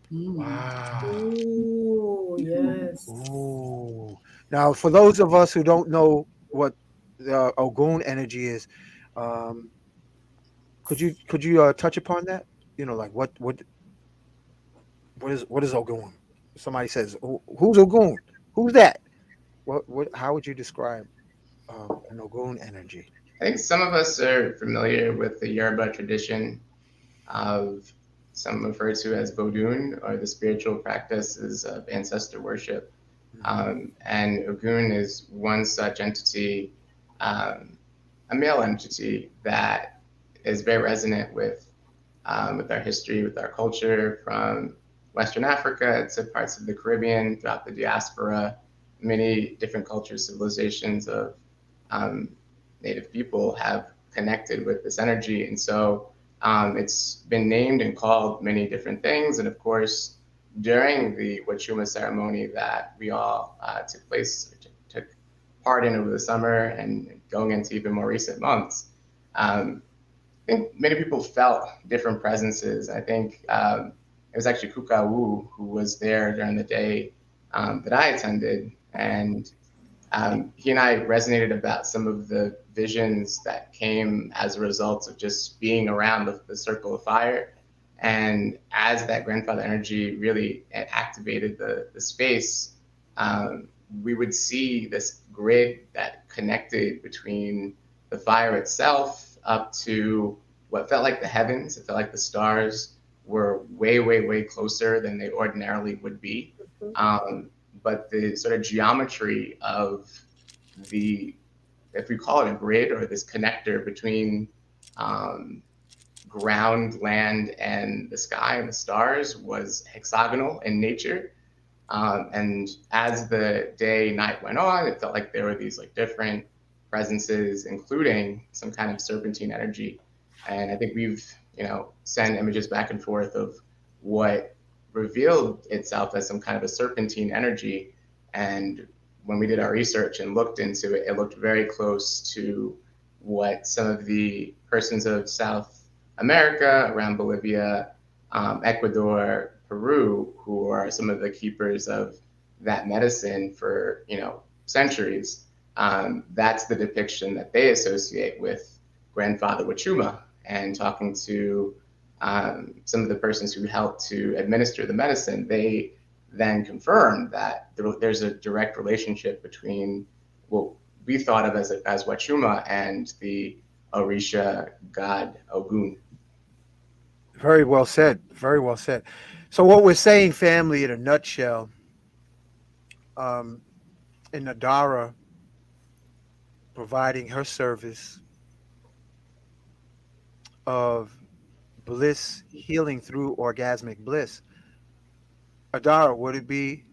Wow. Ooh, yes. Ooh. Now, for those of us who don't know what the Ogun energy is, could you touch upon that? You know, like what is Ogun? Somebody says, "Who's Ogun? Who's that?" What? How would you describe an Ogun energy? I think some of us are familiar with the Yoruba tradition of some refer to as Vodun, or the spiritual practices of ancestor worship. And Ogun is one such entity, a male entity that is very resonant with our history, with our culture, from Western Africa to parts of the Caribbean, throughout the diaspora. Many different cultures, civilizations of Native people have connected with this energy. And so it's been named and called many different things. And of course, during the Wachuma ceremony that we all took part in over the summer and going into even more recent months, I think many people felt different presences. I think it was actually Kukawu who was there during the day that I attended. And he and I resonated about some of the visions that came as a result of just being around the circle of fire. And as that grandfather energy really activated the space, we would see this grid that connected between the fire itself up to what felt like the heavens. It felt like the stars were way, way, way closer than they ordinarily would be. But the sort of geometry of if we call it a grid, or this connector between ground, land, and the sky and the stars, was hexagonal in nature. And as the day, night went on, it felt like there were these like different presences, including some kind of serpentine energy. And I think we've, sent images back and forth of what revealed itself as some kind of a serpentine energy. And when we did our research and looked into it, it looked very close to what some of the persons of South America, around Bolivia, Ecuador, Peru, who are some of the keepers of that medicine for, centuries, that's the depiction that they associate with grandfather Wachuma. And talking to some of the persons who helped to administer the medicine, they then confirmed that there's a direct relationship between what we thought of as Wachuma and the Orisha god Ogun. Very well said. Very well said. So what we're saying, family, in a nutshell, um, in Adara providing her service of bliss healing through orgasmic bliss. Adara, would it be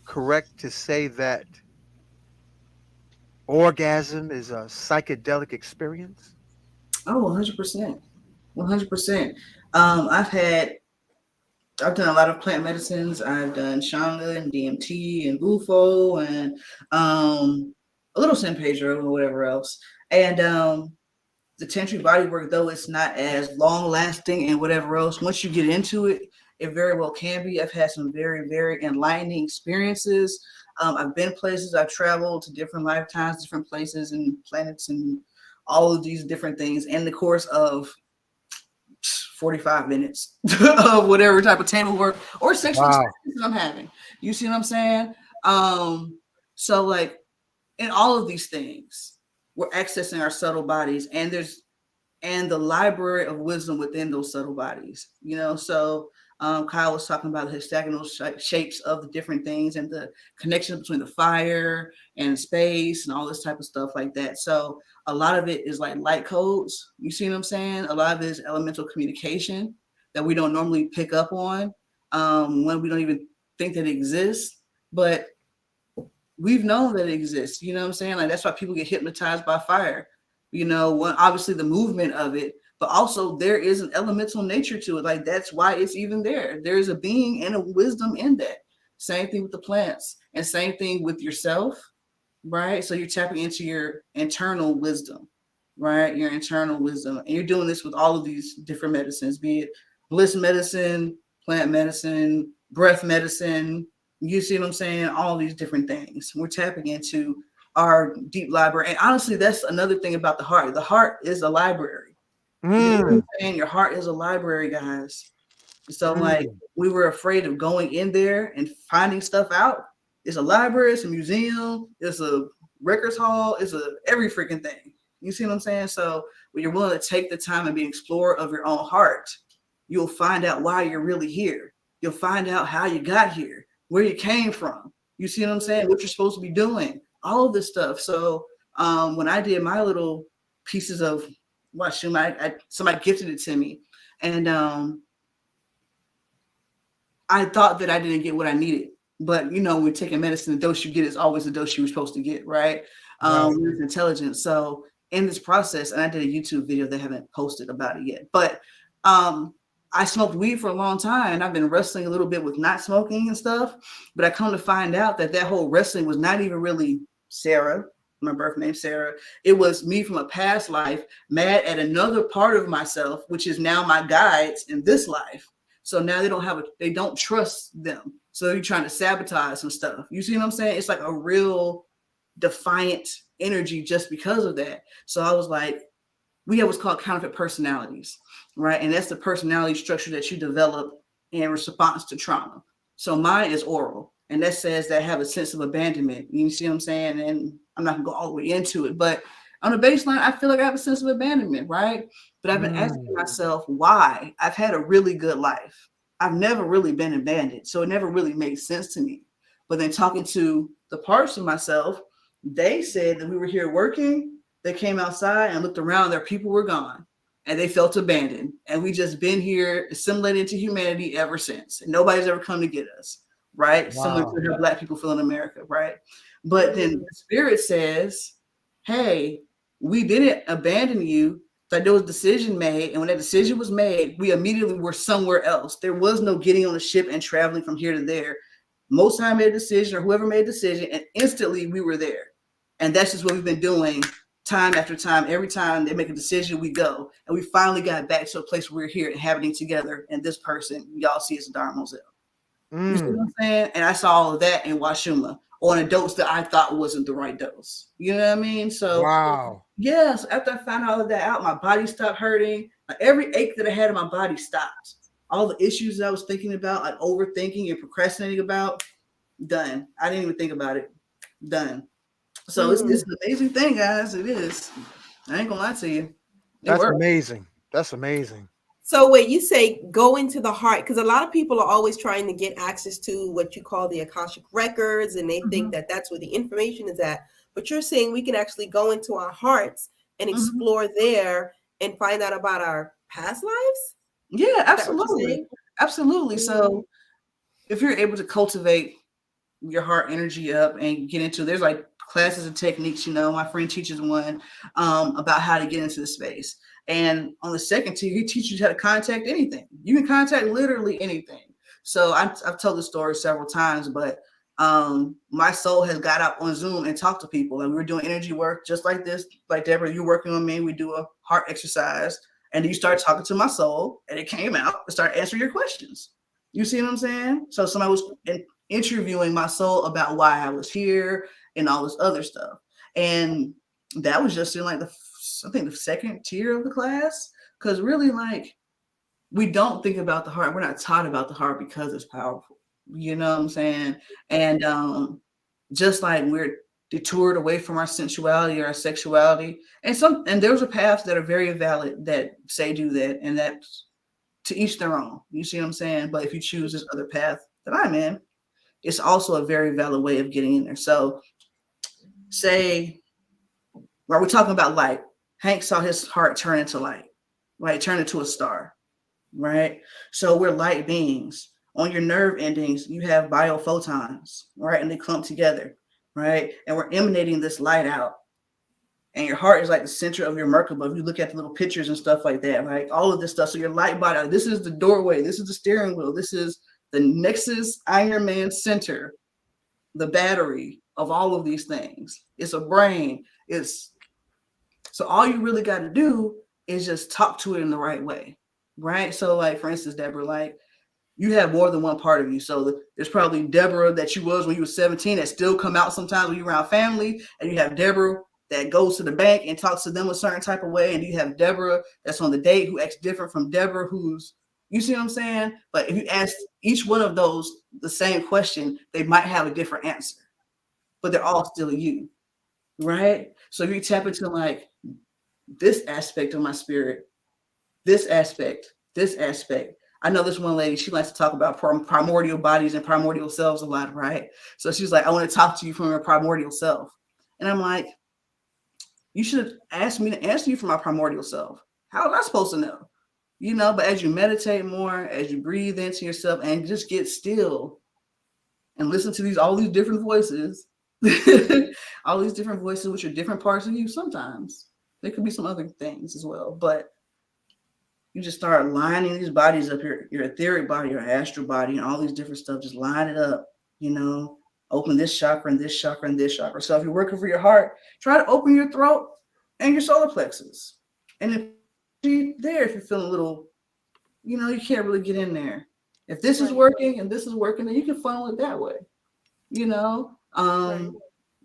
correct to say that orgasm is a psychedelic experience? Oh, 100%. 100%. I've had I've done a lot of plant medicines. I've done Shanga and DMT and Bufo and a little San Pedro and whatever else. And the Tantric bodywork, though it's not as long lasting and whatever else, once you get into it, it very well can be. I've had some very, very enlightening experiences. I've been places, I've traveled to different lifetimes, different places and planets and all of these different things in the course of 45 minutes of whatever type of table work or sexual Wow. experience I'm having. You see what I'm saying? So like in all of these things, we're accessing our subtle bodies and the library of wisdom within those subtle bodies, you know? So Kyle was talking about the hexagonal shapes of the different things and the connection between the fire and space and all this type of stuff like that. So a lot of it is like light codes. You see what I'm saying? A lot of it is elemental communication that we don't normally pick up on when we don't even think that it exists. But we've known that it exists. You know what I'm saying? Like that's why people get hypnotized by fire. You know, when obviously the movement of it, but also there is an elemental nature to it. Like that's why it's even there. There's a being and a wisdom in that. Same thing with the plants and same thing with yourself, right? So you're tapping into your internal wisdom, right? Your internal wisdom. And you're doing this with all of these different medicines, be it bliss medicine, plant medicine, breath medicine. You see what I'm saying? All these different things. We're tapping into our deep library. And honestly, that's another thing about the heart. The heart is a library. You know what I'm saying? Your heart is a library, guys. So like we were afraid of going in there and finding stuff out. It's a library, it's a museum, it's a records hall, it's a every freaking thing. You see what I'm saying? So when you're willing to take the time and be an explorer of your own heart, you'll find out why you're really here. You'll find out how you got here, where you came from. You see what I'm saying? What you're supposed to be doing, all of this stuff. So when I did my little pieces of Wachuma, somebody gifted it to me, and I thought that I didn't get what I needed. But you know, when taking medicine, the dose you get is always the dose you were supposed to get, right? With intelligence. So in this process, and I did a YouTube video that I haven't posted about it yet, but I smoked weed for a long time and I've been wrestling a little bit with not smoking and stuff. But I come to find out that that whole wrestling was not even really Sarah, my birth name Sarah. It was me from a past life, mad at another part of myself, which is now my guides in this life. So now they don't trust them. So you're trying to sabotage some stuff. You see what I'm saying? It's like a real defiant energy just because of that. So I was like, we have what's called counterfeit personalities, right? And that's the personality structure that you develop in response to trauma. So mine is oral, and that says that I have a sense of abandonment. You see what I'm saying? And I'm not gonna go all the way into it, but on the baseline, I feel like I have a sense of abandonment, right? But I've been asking myself why. I've had a really good life. I've never really been abandoned, so it never really made sense to me. But then talking to the parts of myself, they said that we were here working. They came outside and looked around, their people were gone and they felt abandoned. And we just been here assimilated into humanity ever since. And nobody's ever come to get us, right? Wow. Similar to how Black people feel in America, right? But then the spirit says, hey, we didn't abandon you. Like there was a decision made. And when that decision was made, we immediately were somewhere else. There was no getting on the ship and traveling from here to there. Most time made a decision or whoever made a decision and instantly we were there. And that's just what we've been doing time after time. Every time they make a decision, we go. And we finally got back to a place where we're here inhabiting together. And this person, y'all see is Adara Moselle. You see what I'm saying? And I saw all of that in Wachuma on a dose that I thought wasn't the right dose. You know what I mean? So, wow. Yes, after I found all of that out, my body stopped hurting. Like every ache that I had in my body stopped. All the issues that I was thinking about, like overthinking and procrastinating about, done. I didn't even think about it. Done. So it's an amazing thing, guys. It is. I ain't gonna lie to you. That's amazing. That's amazing. So wait, you say go into the heart, because a lot of people are always trying to get access to what you call the Akashic records, and they think that that's where the information is at. But you're saying we can actually go into our hearts and explore there and find out about our past lives? Yeah, absolutely. Absolutely. So if you're able to cultivate your heart energy up and get into, there's like classes and techniques, you know, my friend teaches one about how to get into the space. And on the second tier, he teaches you how to contact anything. You can contact literally anything. So I've told the story several times, but my soul has got out on Zoom and talked to people, and we're doing energy work just like this. Like Deborah, you're working on me. We do a heart exercise, and you start talking to my soul, and it came out and started answering your questions. You see what I'm saying? So somebody was interviewing my soul about why I was here and all this other stuff. And that was just in like I think the second tier of the class. Because really, like, we don't think about the heart. We're not taught about the heart because it's powerful. You know what I'm saying? And just like we're detoured away from our sensuality or our sexuality. And there's a paths that are very valid that say do that. And that's to each their own. You see what I'm saying? But if you choose this other path that I'm in, it's also a very valid way of getting in there. So say, while we're talking about light, Hank saw his heart turn into light, right? Turn into a star, right? So we're light beings. On your nerve endings, you have biophotons, right? And they clump together, right? And we're emanating this light out. And your heart is like the center of your Merkaba. If you look at the little pictures and stuff like that, right? All of this stuff. So your light body, this is the doorway. This is the steering wheel. This is the Nexus Iron Man center, the battery of all of these things. It's a brain. So all you really got to do is just talk to it in the right way, right? So like, for instance, Deborah, like you have more than one part of you. So there's probably Deborah that you was when you were 17 that still come out sometimes when you're around family, and you have Deborah that goes to the bank and talks to them a certain type of way, and you have Deborah that's on the date who acts different from Deborah who's, you see what I'm saying? But if you ask each one of those the same question, they might have a different answer, but they're all still you, right? So if you tap into like this aspect of my spirit, this aspect. I know this one lady, she likes to talk about primordial bodies and primordial selves a lot, right? So she's like, I want to talk to you from your primordial self. And I'm like, you should ask me to answer you from my primordial self. How am I supposed to know? You know, but as you meditate more, as you breathe into yourself and just get still and listen to all these different voices, all these different voices, which are different parts of you sometimes. There could be some other things as well, but you just start lining these bodies up, your etheric body, your astral body, and all these different stuff, just line it up, you know, open this chakra and this chakra and this chakra. So if you're working for your heart, try to open your throat and your solar plexus. And if if you're feeling a little, you know, you can't really get in there. If this is working and this is working, then you can funnel it that way, you know?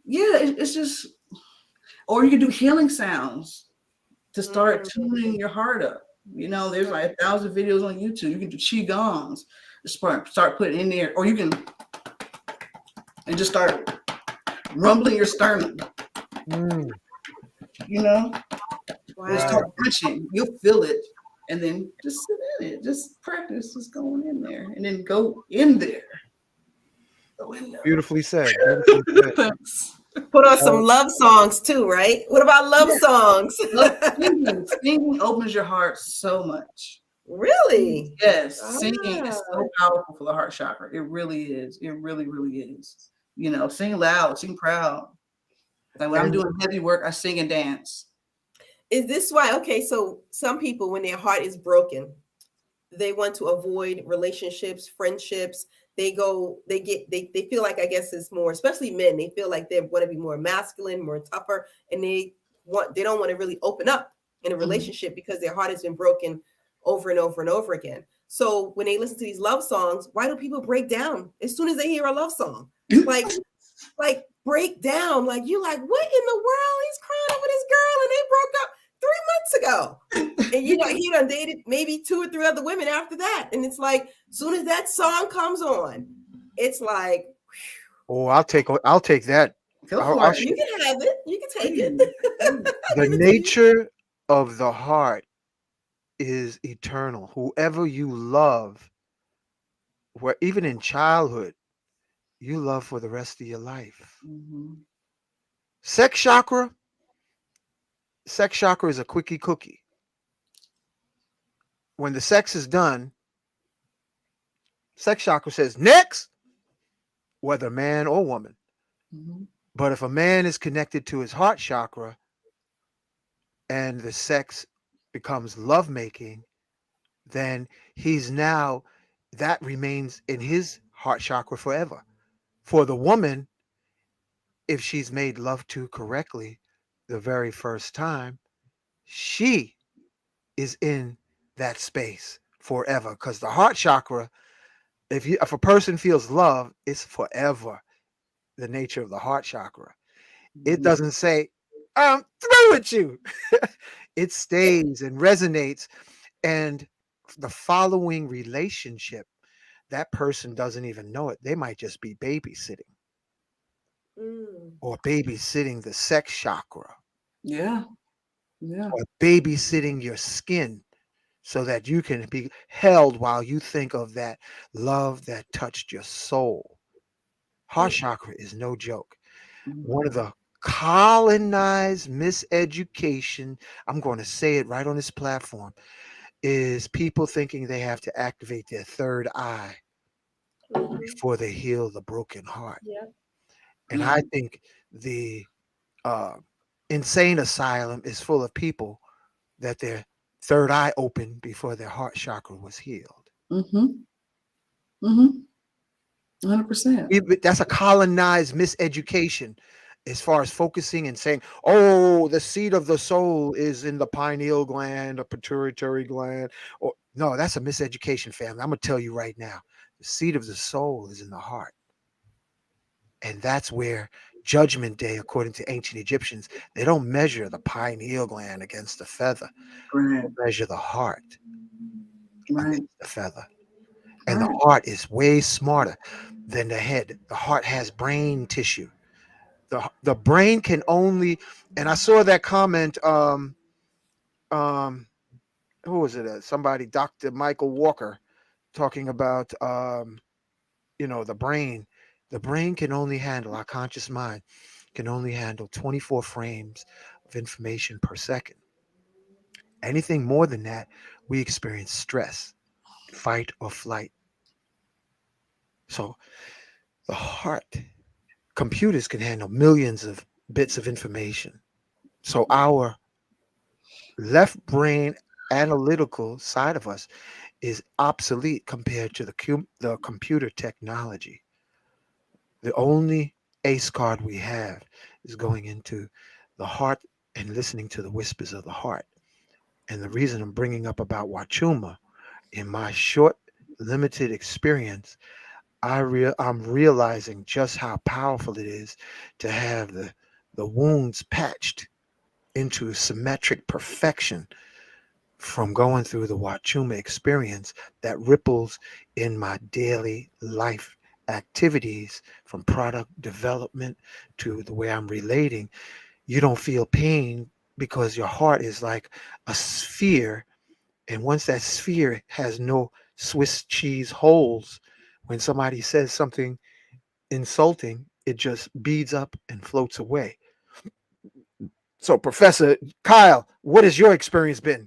Yeah, it's just, or you can do healing sounds to start tuning your heart up. You know, there's like 1,000 videos on YouTube. You can do qigongs, start putting in there, or you can and just start rumbling your sternum. You know, just start punching. You'll feel it, and then just sit in it. Just practice, just going in there, and then go in there. Beautifully said. Put on some love songs too, right? What about love songs? Singing opens your heart so much. Really? Yes. Singing is so powerful for the heart chakra. It really is. It really, really is. You know, sing loud, sing proud. Like when I'm doing heavy work, I sing and dance. Is this why? Okay, so some people, when their heart is broken, they want to avoid relationships, friendships. They feel like, I guess it's more, especially men, they feel like they want to be more masculine, more tougher, and they don't want to really open up in a relationship because their heart has been broken over and over and over again. So when they listen to these love songs, why do people break down as soon as they hear a love song? Like break down. Like you're like, what in the world? He's crying over this girl and they broke up 3 months ago. And you know, he done dated maybe 2 or 3 other women after that. And it's like, as soon as that song comes on, it's like, oh, I'll take that. You can have it. You can take it. The nature of the heart is eternal. Whoever you love, where even in childhood, you love for the rest of your life. Mhm. Sex chakra, sex chakra is a quickie cookie. When the sex is done, sex chakra says next, whether man or woman. Mhm. But if a man is connected to his heart chakra and the sex becomes lovemaking, then he's now, that remains in his heart chakra forever. For the woman, if she's made love to correctly the very first time, she is in that space forever. Because the heart chakra, if a person feels love, it's forever. The nature of the heart chakra. It Mhm. doesn't say, I'm through with you. It stays and resonates. And the following relationship, that person doesn't even know it. They might just be babysitting Mm. or babysitting the sex chakra Yeah. Yeah. or babysitting your skin so that you can be held while you think of that love that touched your soul. Heart Mm. chakra is no joke. One of Mhm. the colonized miseducation, I'm going to say it right on this platform, is people thinking they have to activate their third eye Mhm. before they heal the broken heart. Yep. And I Mhm. think the uh, insane asylum is full of people that their third eye opened before their heart chakra was healed. Mhm. Mhm. 100%. That's a colonized miseducation as far as focusing and saying, oh, the seat of the soul is in the pineal gland or pituitary gland. Or no, that's a miseducation, family. I'm gonna tell you right now. The seat of the soul is in the heart. And that's where Judgment Day, according to ancient Egyptians, they don't measure the pineal gland against the feather. They Right. measure the heart Right. against the feather. And the Right. heart is way smarter than the head. The heart has brain tissue. The brain can only, and I saw that comment, um who was it? Somebody, Dr. Michael Walker, talking about the brain. The brain can only handle, our conscious mind can only handle 24 frames of information per second. Anything more than that, we experience stress, fight or flight. So the heart, computers can handle millions of bits of information. So our left brain analytical side of us is obsolete compared to the computer technology. The only ace card we have is going into the heart and listening to the whispers of the heart. And the reason I'm bringing up about Wachuma, in my short, limited experience, I'm realizing just how powerful it is to have the wounds patched into symmetric perfection from going through the Wachuma experience that ripples in my daily life activities, from product development to the way I'm relating. You don't feel pain because your heart is like a sphere. And once that sphere has no Swiss cheese holes, when somebody says something insulting, it just beads up and floats away. So, Professor Kyle, what has your experience been?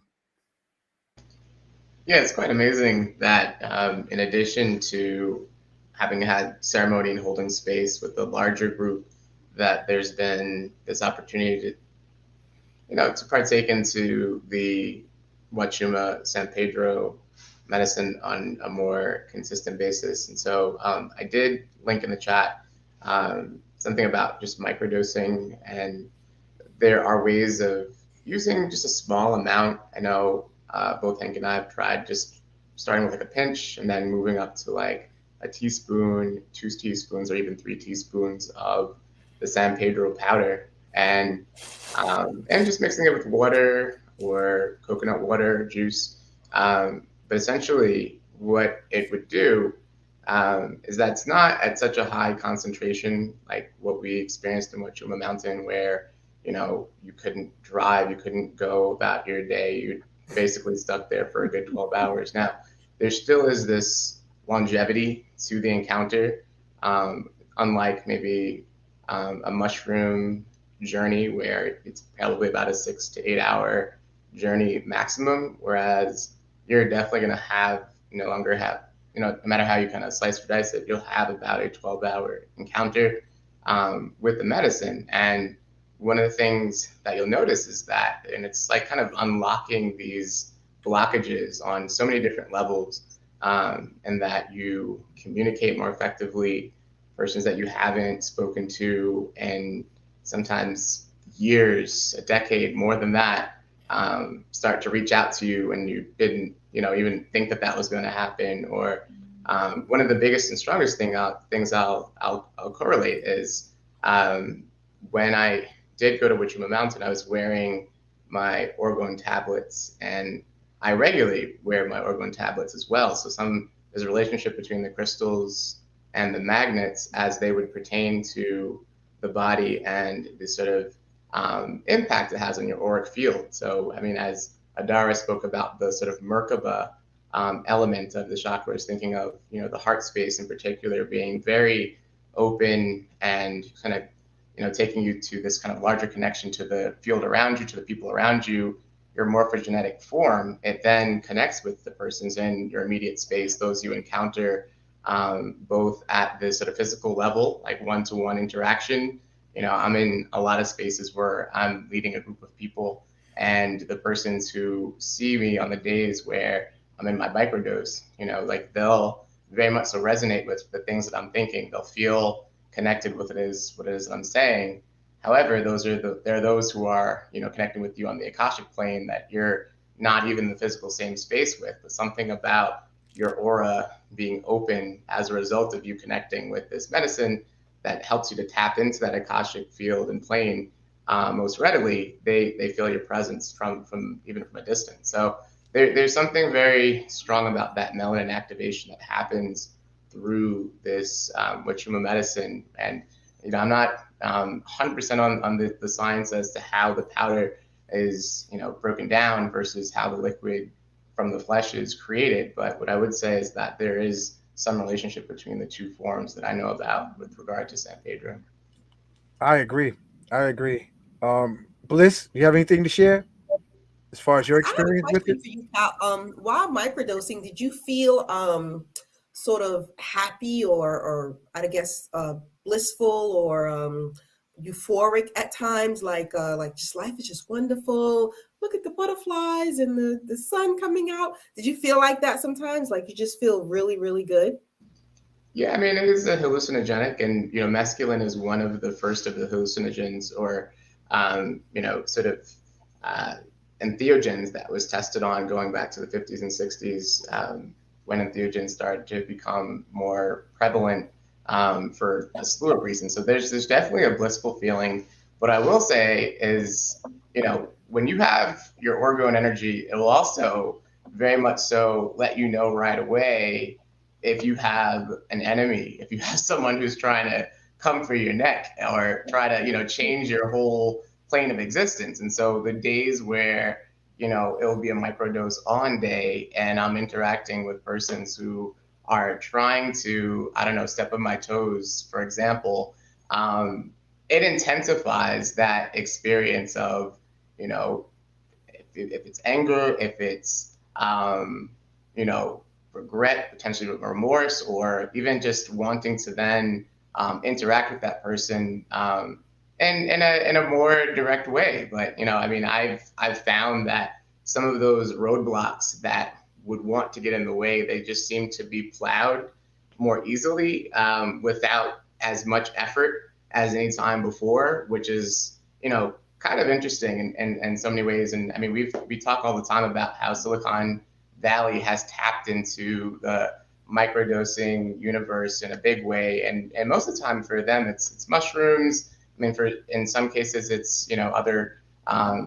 Yeah, it's quite amazing that in addition to having had ceremony and holding space with the larger group, that there's been this opportunity to, to partake into the Wachuma San Pedro medicine on a more consistent basis. And so I did link in the chat something about just microdosing, and there are ways of using just a small amount. I know both Hank and I have tried just starting with like a pinch and then moving up to like a teaspoon, 2 teaspoons, or even 3 teaspoons of the San Pedro powder, and just mixing it with water or coconut water juice. But essentially, what it would do is that it's not at such a high concentration like what we experienced in Wachuma Mountain, where you couldn't drive, you couldn't go about your day, you'd basically stuck there for a good 12 hours. Now, there still is this longevity to the encounter, unlike maybe a mushroom journey where it's probably about a 6 to 8 hour journey maximum, whereas you're definitely going to have, no longer have, no matter how you kind of slice or dice it, you'll have about a 12-hour encounter with the medicine. And one of the things that you'll notice is that, and it's like kind of unlocking these blockages on so many different levels, and that you communicate more effectively. Persons that you haven't spoken to in sometimes years, a decade, more than that, start to reach out to you when you didn't, even think that was going to happen. Or one of the biggest and strongest things I'll correlate is when I did go to Whachuma Mountain, I was wearing my orgone tablets, and I regularly wear my orgone tablets as well. So there's a relationship between the crystals and the magnets as they would pertain to the body and the sort of impact it has on your auric field. So, I mean, as Adara spoke about the sort of Merkaba element of the chakras, thinking of, the heart space in particular being very open and kind of, taking you to this kind of larger connection to the field around you, to the people around you, your morphogenetic form, it then connects with the persons in your immediate space, those you encounter, both at the sort of physical level, like one-to-one interaction. I'm in a lot of spaces where I'm leading a group of people, and the persons who see me on the days where I'm in my microdose, like they'll very much so resonate with the things that I'm thinking. They'll feel connected with what it is I'm saying. However, there are those who are, connecting with you on the Akashic plane that you're not even in the physical same space with, but something about your aura being open as a result of you connecting with this medicine that helps you to tap into that Akashic field and plane most readily. They feel your presence from even from a distance. So there's something very strong about that melanin activation that happens through this Wachuma medicine. And I'm not 100% on the science as to how the powder is broken down versus how the liquid from the flesh is created. But what I would say is that there is some relationship between the two forms that I know about with regard to San Pedro. I agree. Bliss, do you have anything to share as far as your I have a experience with it? question for you, Cal. While microdosing, did you feel sort of happy or I guess blissful or euphoric at times? Like just life is just wonderful. Look at the butterflies and the sun coming out. Did you feel like that sometimes? Like you just feel really, really good? Yeah, I mean, it is a hallucinogenic, and mescaline is one of the first of the hallucinogens, or sort of entheogens that was tested on going back to the 50s and 60s, when entheogens started to become more prevalent for a slew of reasons. So there's definitely a blissful feeling. What I will say is, when you have your orgone energy, it will also very much so let you know right away if you have an enemy, if you have someone who's trying to come for your neck or try to, change your whole plane of existence. And so the days where, it'll be a microdose on day and I'm interacting with persons who are trying to, step on my toes, for example, it intensifies that experience of, if it's anger, if it's, regret, potentially remorse, or even just wanting to then interact with that person in a more direct way. But I've found that some of those roadblocks that would want to get in the way, they just seem to be plowed more easily without as much effort as any time before, which is kind of interesting in so many ways. And we talk all the time about how Silicon Valley has tapped into the microdosing universe in a big way, and most of the time for them it's mushrooms. In some cases it's other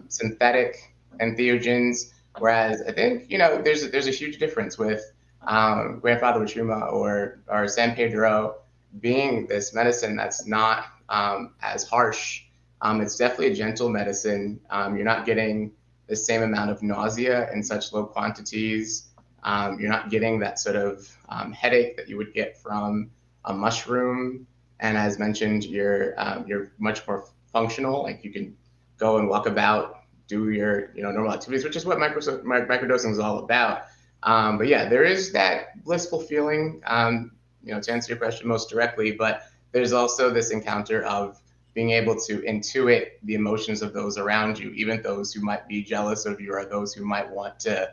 synthetic entheogens, whereas I think there's a huge difference with Grandfather Wachuma or San Pedro being this medicine that's not as harsh. It's definitely a gentle medicine. You're not getting the same amount of nausea in such low quantities. You're not getting that sort of headache that you would get from a mushroom. And as mentioned, you're much more functional. Like you can go and walk about, do your normal activities, which is what microdosing is all about. But yeah, there is that blissful feeling, to answer your question most directly, but there's also this encounter of being able to intuit the emotions of those around you, even those who might be jealous of you or those who might want to,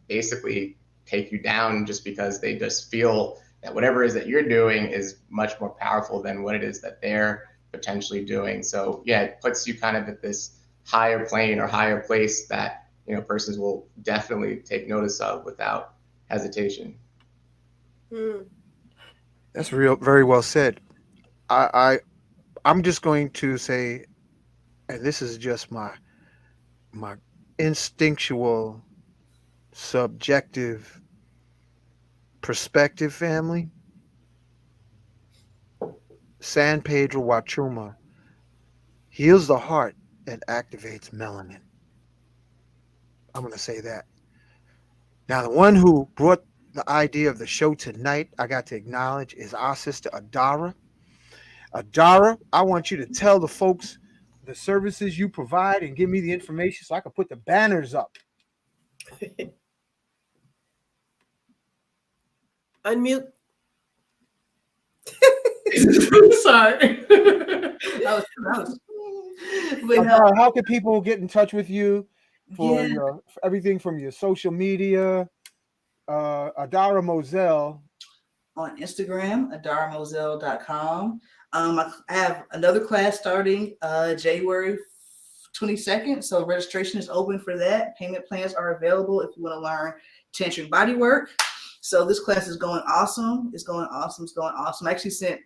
basically take you down just because they just feel that whatever it is that you're doing is much more powerful than what it is that they're potentially doing. So yeah, it puts you kind of at this higher plane or higher place that persons will definitely take notice of without hesitation. That's very well said. I'm just going to say, and this is just my instinctual, subjective perspective, family. San Pedro Wachuma heals the heart and activates melanin. I'm going to say that. Now, the one who brought the idea of the show tonight, I got to acknowledge, is our sister Adara. Adara, I want you to tell the folks the services you provide and give me the information so I can put the banners up. Unmute. Sorry. Adara, how can people get in touch with you for Yeah. for everything from your social media? Adara Moselle. On Instagram, adaramoselle.com. I have another class starting January 22nd. So registration is open for that. Payment plans are available if you want to learn Tantric bodywork. So this class is going awesome. It's going awesome. It's going awesome. I actually sent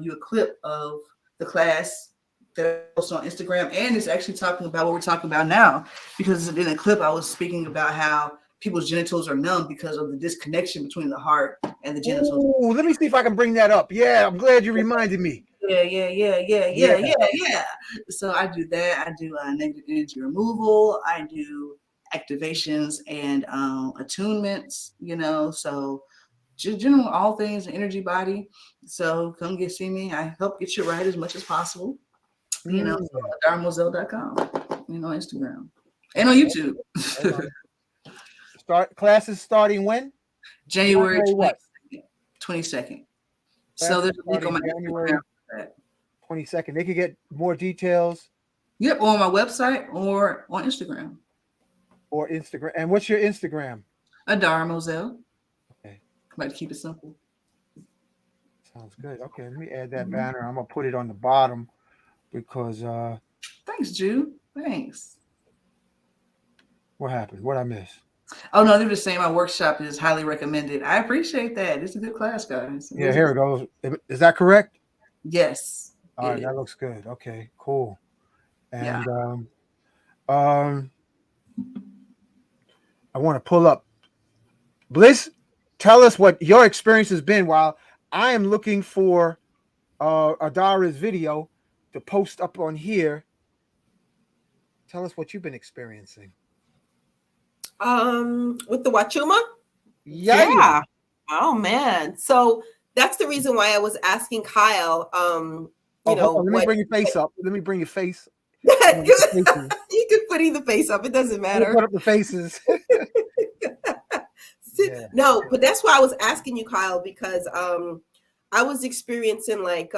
you a clip of the class that I posted on Instagram, and it's actually talking about what we're talking about now, because in the clip I was speaking about how people's genitals are numb because of the disconnection between the heart and the genitals. Ooh, let me see if I can bring that up. Yeah, I'm glad you reminded me. Yeah. So I do that. I do negative energy removal. I do activations and attunements, so general all things energy body. So come see me. I help get you right as much as possible. So darmoselle.com, on Instagram and on YouTube. Classes starting when? January what? 22nd. So there's a link on my January 22nd. They could get more details. Yep, on my website or on Instagram. Or Instagram. And what's your Instagram? Adara Moselle. Okay. I like to keep it simple. Sounds good. Okay, let me add that banner. I'm gonna put it on the bottom because thanks, Jude. Thanks. What happened? What I miss? Oh no, they were just saying my workshop is highly recommended. I appreciate that. It's a good class, guys. Yeah, here it goes. Is that correct? Yes. All right, that looks good. Okay, cool. And yeah. I want to pull up. Bliss, tell us what your experience has been while I am looking for Adara's video to post up on here. Tell us what you've been experiencing. With the Wachuma? Yeah. Oh man. So that's the reason why I was asking Kyle. Let me bring your face up. Let me bring your face. You can put either face up. It doesn't matter. Put up the faces. Yeah. No, but that's why I was asking you, Kyle, because I was experiencing like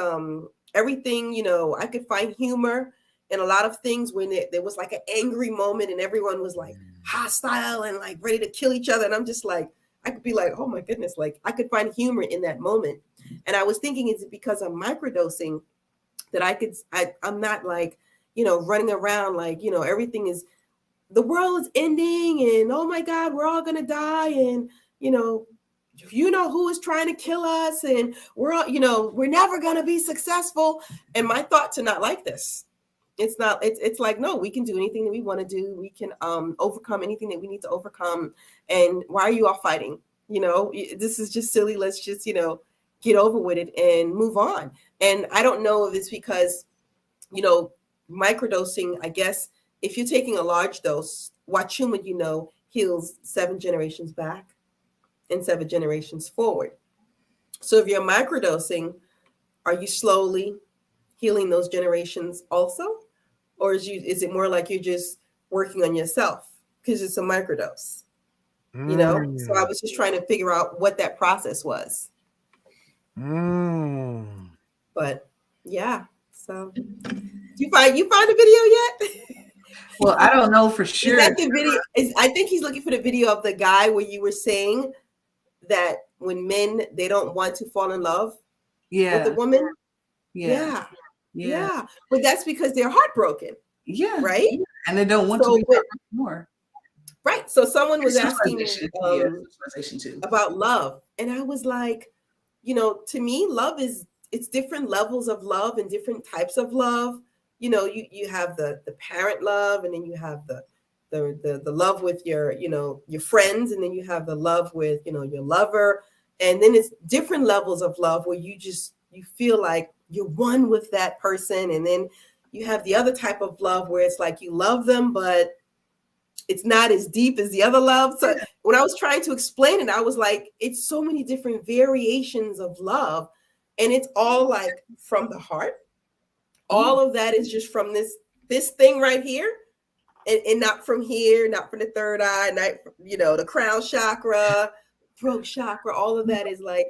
everything. I could find humor in a lot of things when there was like an angry moment and everyone was like hostile and like ready to kill each other. And I'm just like, I could be like, oh my goodness, like I could find humor in that moment. And I was thinking, is it because I'm microdosing that I'm not like, running around like, everything is, the world is ending and oh my God, we're all going to die. And, who is trying to kill us and we're all, we're never going to be successful. And my thoughts are not like this. It's not, it's like, no, we can do anything that we want to do. We can overcome anything that we need to overcome. And why are you all fighting? This is just silly. Let's just, get over with it and move on. And I don't know if it's because, microdosing, I guess, if you're taking a large dose, Wachuma, heals 7 generations back and 7 generations forward. So if you're microdosing, are you slowly healing those generations also? Or is it more like you're just working on yourself because it's a microdose? So I was just trying to figure out what that process was. But yeah, so you find the video yet? Well, I don't know for sure. Is that the video? I think he's looking for the video of the guy where you were saying that when men, they don't want to fall in love with a woman. Yeah. But that's because they're heartbroken. Yeah. Right. And they don't want to be more. Right. So someone was asking about love. And I was like, to me, love it's different levels of love and different types of love. You have the parent love, and then you have the love with your friends, and then you have the love with, your lover. And then it's different levels of love where you feel like you're one with that person. And then you have the other type of love where it's like you love them, but it's not as deep as the other love. So when I was trying to explain it, I was like, it's so many different variations of love. And it's all like from the heart. All of that is just from this thing right here. And not from here, not from the third eye, not, the crown chakra, throat chakra. All of that is like,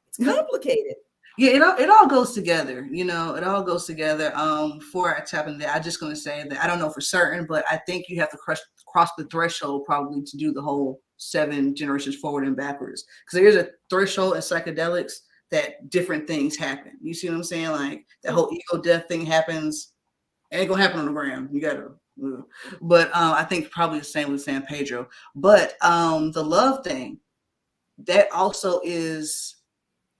it's complicated. Yeah, it all goes together. It all goes together. Before I tap into that, I'm just going to say that I don't know for certain, but I think you have to cross the threshold probably to do the whole 7 generations forward and backwards. Because there is a threshold in psychedelics that different things happen. You see what I'm saying? Like that whole ego death thing happens. It ain't gonna happen on the ground. You gotta. But I think probably the same with San Pedro. But the love thing, that also is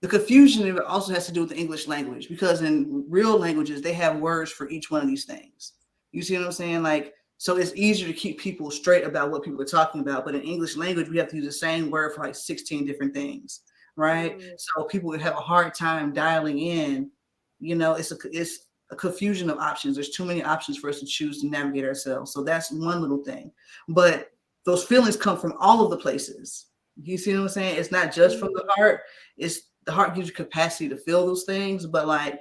the confusion. It also has to do with the English language, because in real languages they have words for each one of these things. You see what I'm saying? Like, so it's easier to keep people straight about what people are talking about. But in English language, we have to use the same word for like 16 different things, right? So people would have a hard time dialing in. It's a confusion of options. There's too many options for us to choose to navigate ourselves. So that's one little thing. But those feelings come from all of the places. You see what I'm saying? It's not just from the heart. It's the heart gives you capacity to feel those things, but like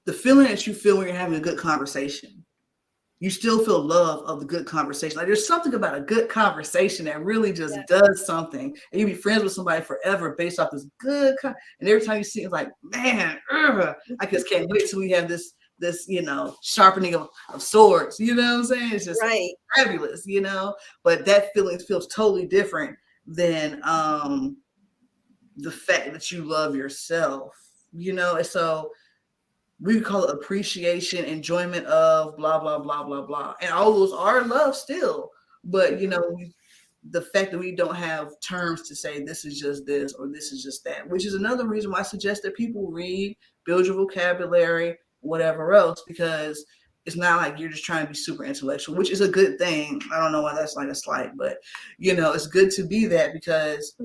the feeling that you feel when you're having a good conversation, you still feel love of the good conversation. Like there's something about a good conversation that really just does something. And you be friends with somebody forever based off this good and every time you see it, it's like, man, I just can't wait till we have this sharpening of swords. You know what I'm saying? It's just fabulous, But that feeling feels totally different than the fact that you love yourself, and so we call it appreciation, enjoyment of blah, blah, blah, blah, blah. And all those are love still. But, the fact that we don't have terms to say this is just this or this is just that, which is another reason why I suggest that people read, build your vocabulary, whatever else, because it's not like you're just trying to be super intellectual, which is a good thing. I don't know why that's like a slight, but, it's good to be that, because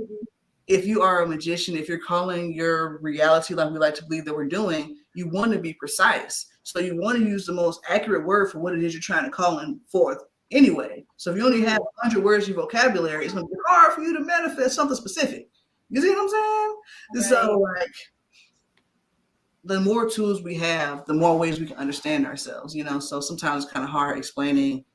if you are a magician, if you're calling your reality like we like to believe that we're doing, you want to be precise. So you want to use the most accurate word for what it is you're trying to call in forth anyway. So if you only have 100 words in your vocabulary, it's going to be hard for you to manifest something specific. You see what I'm saying? Right. So like, the more tools we have, the more ways we can understand ourselves, So sometimes it's kind of hard explaining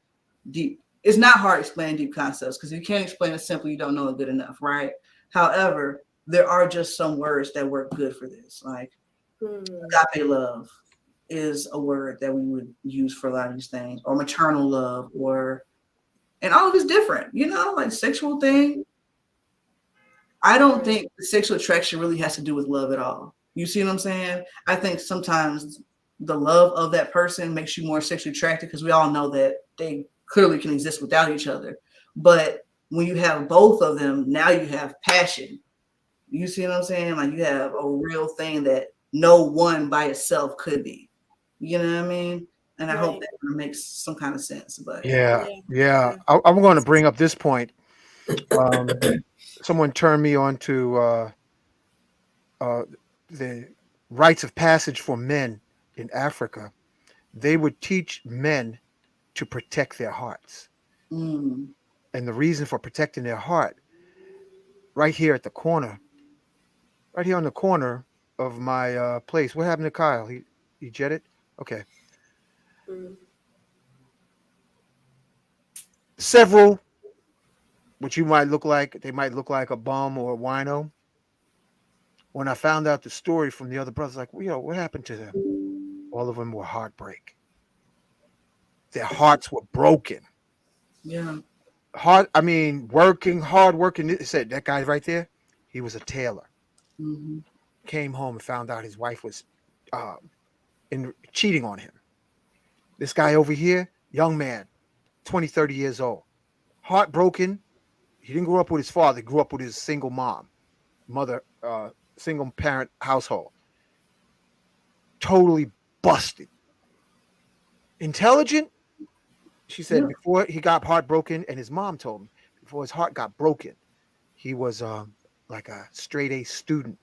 deep. It's not hard explaining deep concepts, because if you can't explain it simply, you don't know it good enough, right? However, there are just some words that work good for this. Like agape love is a word that we would use for a lot of these things, or maternal love, and all of it's different, like sexual thing. I don't think the sexual attraction really has to do with love at all. You see what I'm saying? I think sometimes the love of that person makes you more sexually attracted, because we all know that they clearly can exist without each other. But when you have both of them, now you have passion. You see what I'm saying? Like you have a real thing that no one by itself could be. You know what I mean? And I hope that makes some kind of sense. But yeah. I'm going to bring up this point. Someone turned me on to the rites of passage for men in Africa. they would teach men to protect their hearts. Mm. And the reason for protecting their heart, right here at the corner, right here on the corner of my place. What happened to Kyle? He jetted? Okay. Mm. Several, what you might look like, they might look like a bum or a wino. When I found out the story from the other brothers, like, what happened to them? All of them were heartbreak. Their hearts were broken. Yeah. Hard working. It said that guy right there, he was a tailor. Mm-hmm. Came home and found out his wife was cheating on him. This guy over here, young man, 20, 30 years old, heartbroken. He didn't grow up with his father. He grew up with his single mother, single parent household. Totally busted. Intelligent. She said before he got heartbroken, and his mom told me before his heart got broken, he was like a straight A student.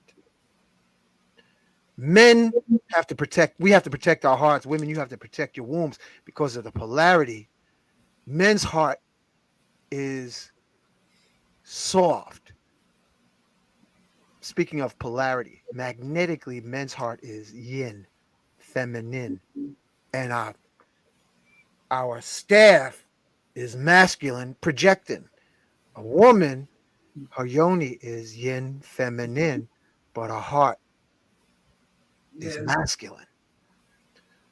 Men have to protect. We have to protect our hearts. Women, you have to protect your wombs because of the polarity. Men's heart is soft. Speaking of polarity, magnetically, men's heart is yin, feminine, and our staff is masculine, projecting. A woman, her yoni is yin, feminine, but her heart is masculine.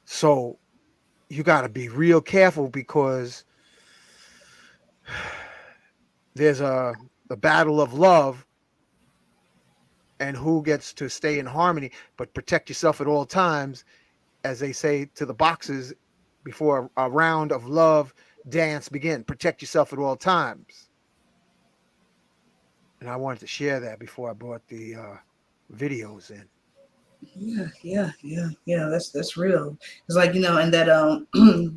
So you got to be real careful because there's the battle of love and who gets to stay in harmony, but protect yourself at all times, as they say to the boxers before a round of love dance begin. Protect yourself at all times. And I wanted to share that before I brought the videos in. Yeah. That's real. It's like, and that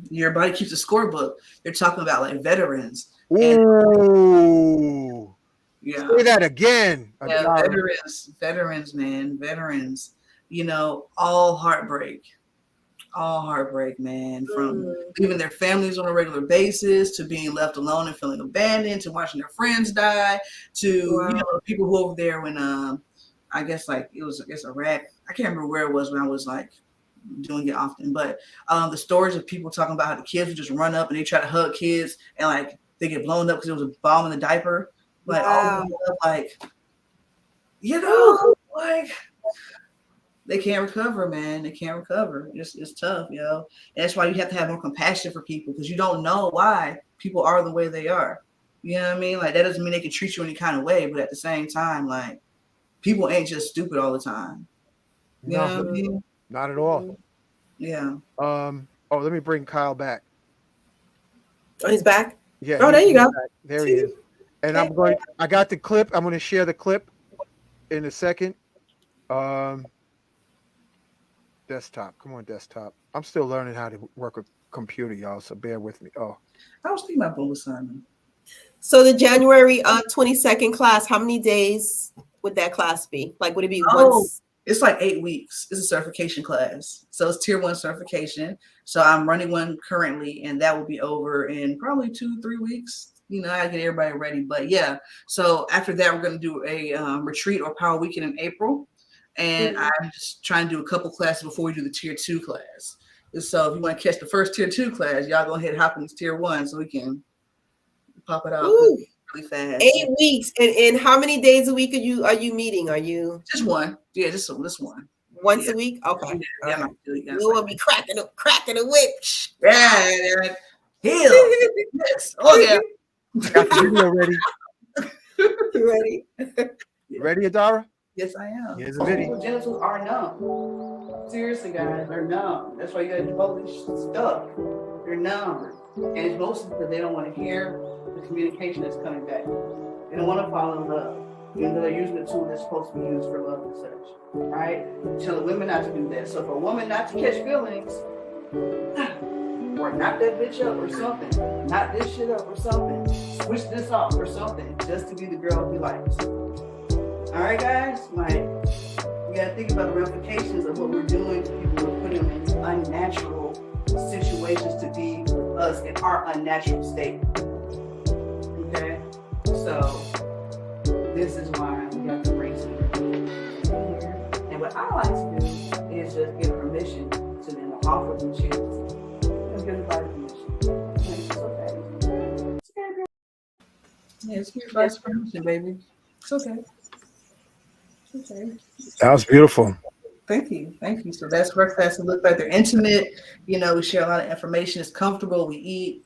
your body keeps a scorebook. They're talking about like veterans. Ooh. Yeah. Say that again. Yeah, veterans, man. Veterans. All heartbreak, man. From leaving their families on a regular basis to being left alone and feeling abandoned to watching their friends die to people who over there when I guess like it was Iraq. I can't remember where it was when I was like doing it often, but the stories of people talking about how the kids would just run up and they try to hug kids and like they get blown up because there was a bomb in the diaper. Like all like like they can't recover, man. They can't recover. It's tough, And that's why you have to have more compassion for people because you don't know why people are the way they are. You know what I mean? Like that doesn't mean they can treat you any kind of way, but at the same time, like people ain't just stupid all the time. You know what I mean? Not at all. Yeah. Let me bring Kyle back. Oh, he's back? Yeah. Oh, there you go. Back. There he is. And I got the clip. I'm going to share the clip in a second. Desktop. Come on, desktop. I'm still learning how to work a computer, y'all, so bear with me. Oh. I was thinking about bonus Simon. So the January 22nd class, how many days would that class be? Like, would it be once? It's like 8 weeks. It's a certification class. So it's tier 1 certification. So I'm running one currently, and that will be over in probably 2-3 weeks. I get everybody ready. But yeah, so after that, we're going to do a retreat or power weekend in April. And I'm just trying to do a couple classes before we do the tier 2 class. And so if you want to catch the first tier 2 class, y'all go ahead and hop in this tier 1 so we can pop it out really fast. 8 weeks. And how many days a week are you meeting? Are you just one? Yeah, just this one. Once a week? Okay. Yeah, you want to be cracking the whip. Yeah. Heal. Yes. Oh yeah. Got the video ready. You ready? Ready, Adara? Yes, I am. Here's a video. Genitals are numb. Seriously, guys, they're numb. That's why you gotta do all this stuff. They're numb. And it's mostly because they don't want to hear the communication that's coming back. They don't want to fall in love. Even though they're using the tool that's supposed to be used for love and such. Right? Telling women not to do that. So for a woman not to catch feelings, or knock that bitch up or something, knock this shit up or something, switch this off or something, just to be the girl he likes. Alright guys, like, we gotta think about the ramifications of what we're doing to people who are putting them in unnatural situations to be us in our unnatural state. Okay? So this is why we got to bring some here. And what I like to do is just give permission to them to offer them choose. Give everybody permission. It's okay. It's okay, girl. Yeah, it's your advice permission, baby. It's okay. It's okay. That was beautiful. Thank you. Thank you. So that's work class. It looks like they're intimate. You know, we share a lot of information. It's comfortable. We eat.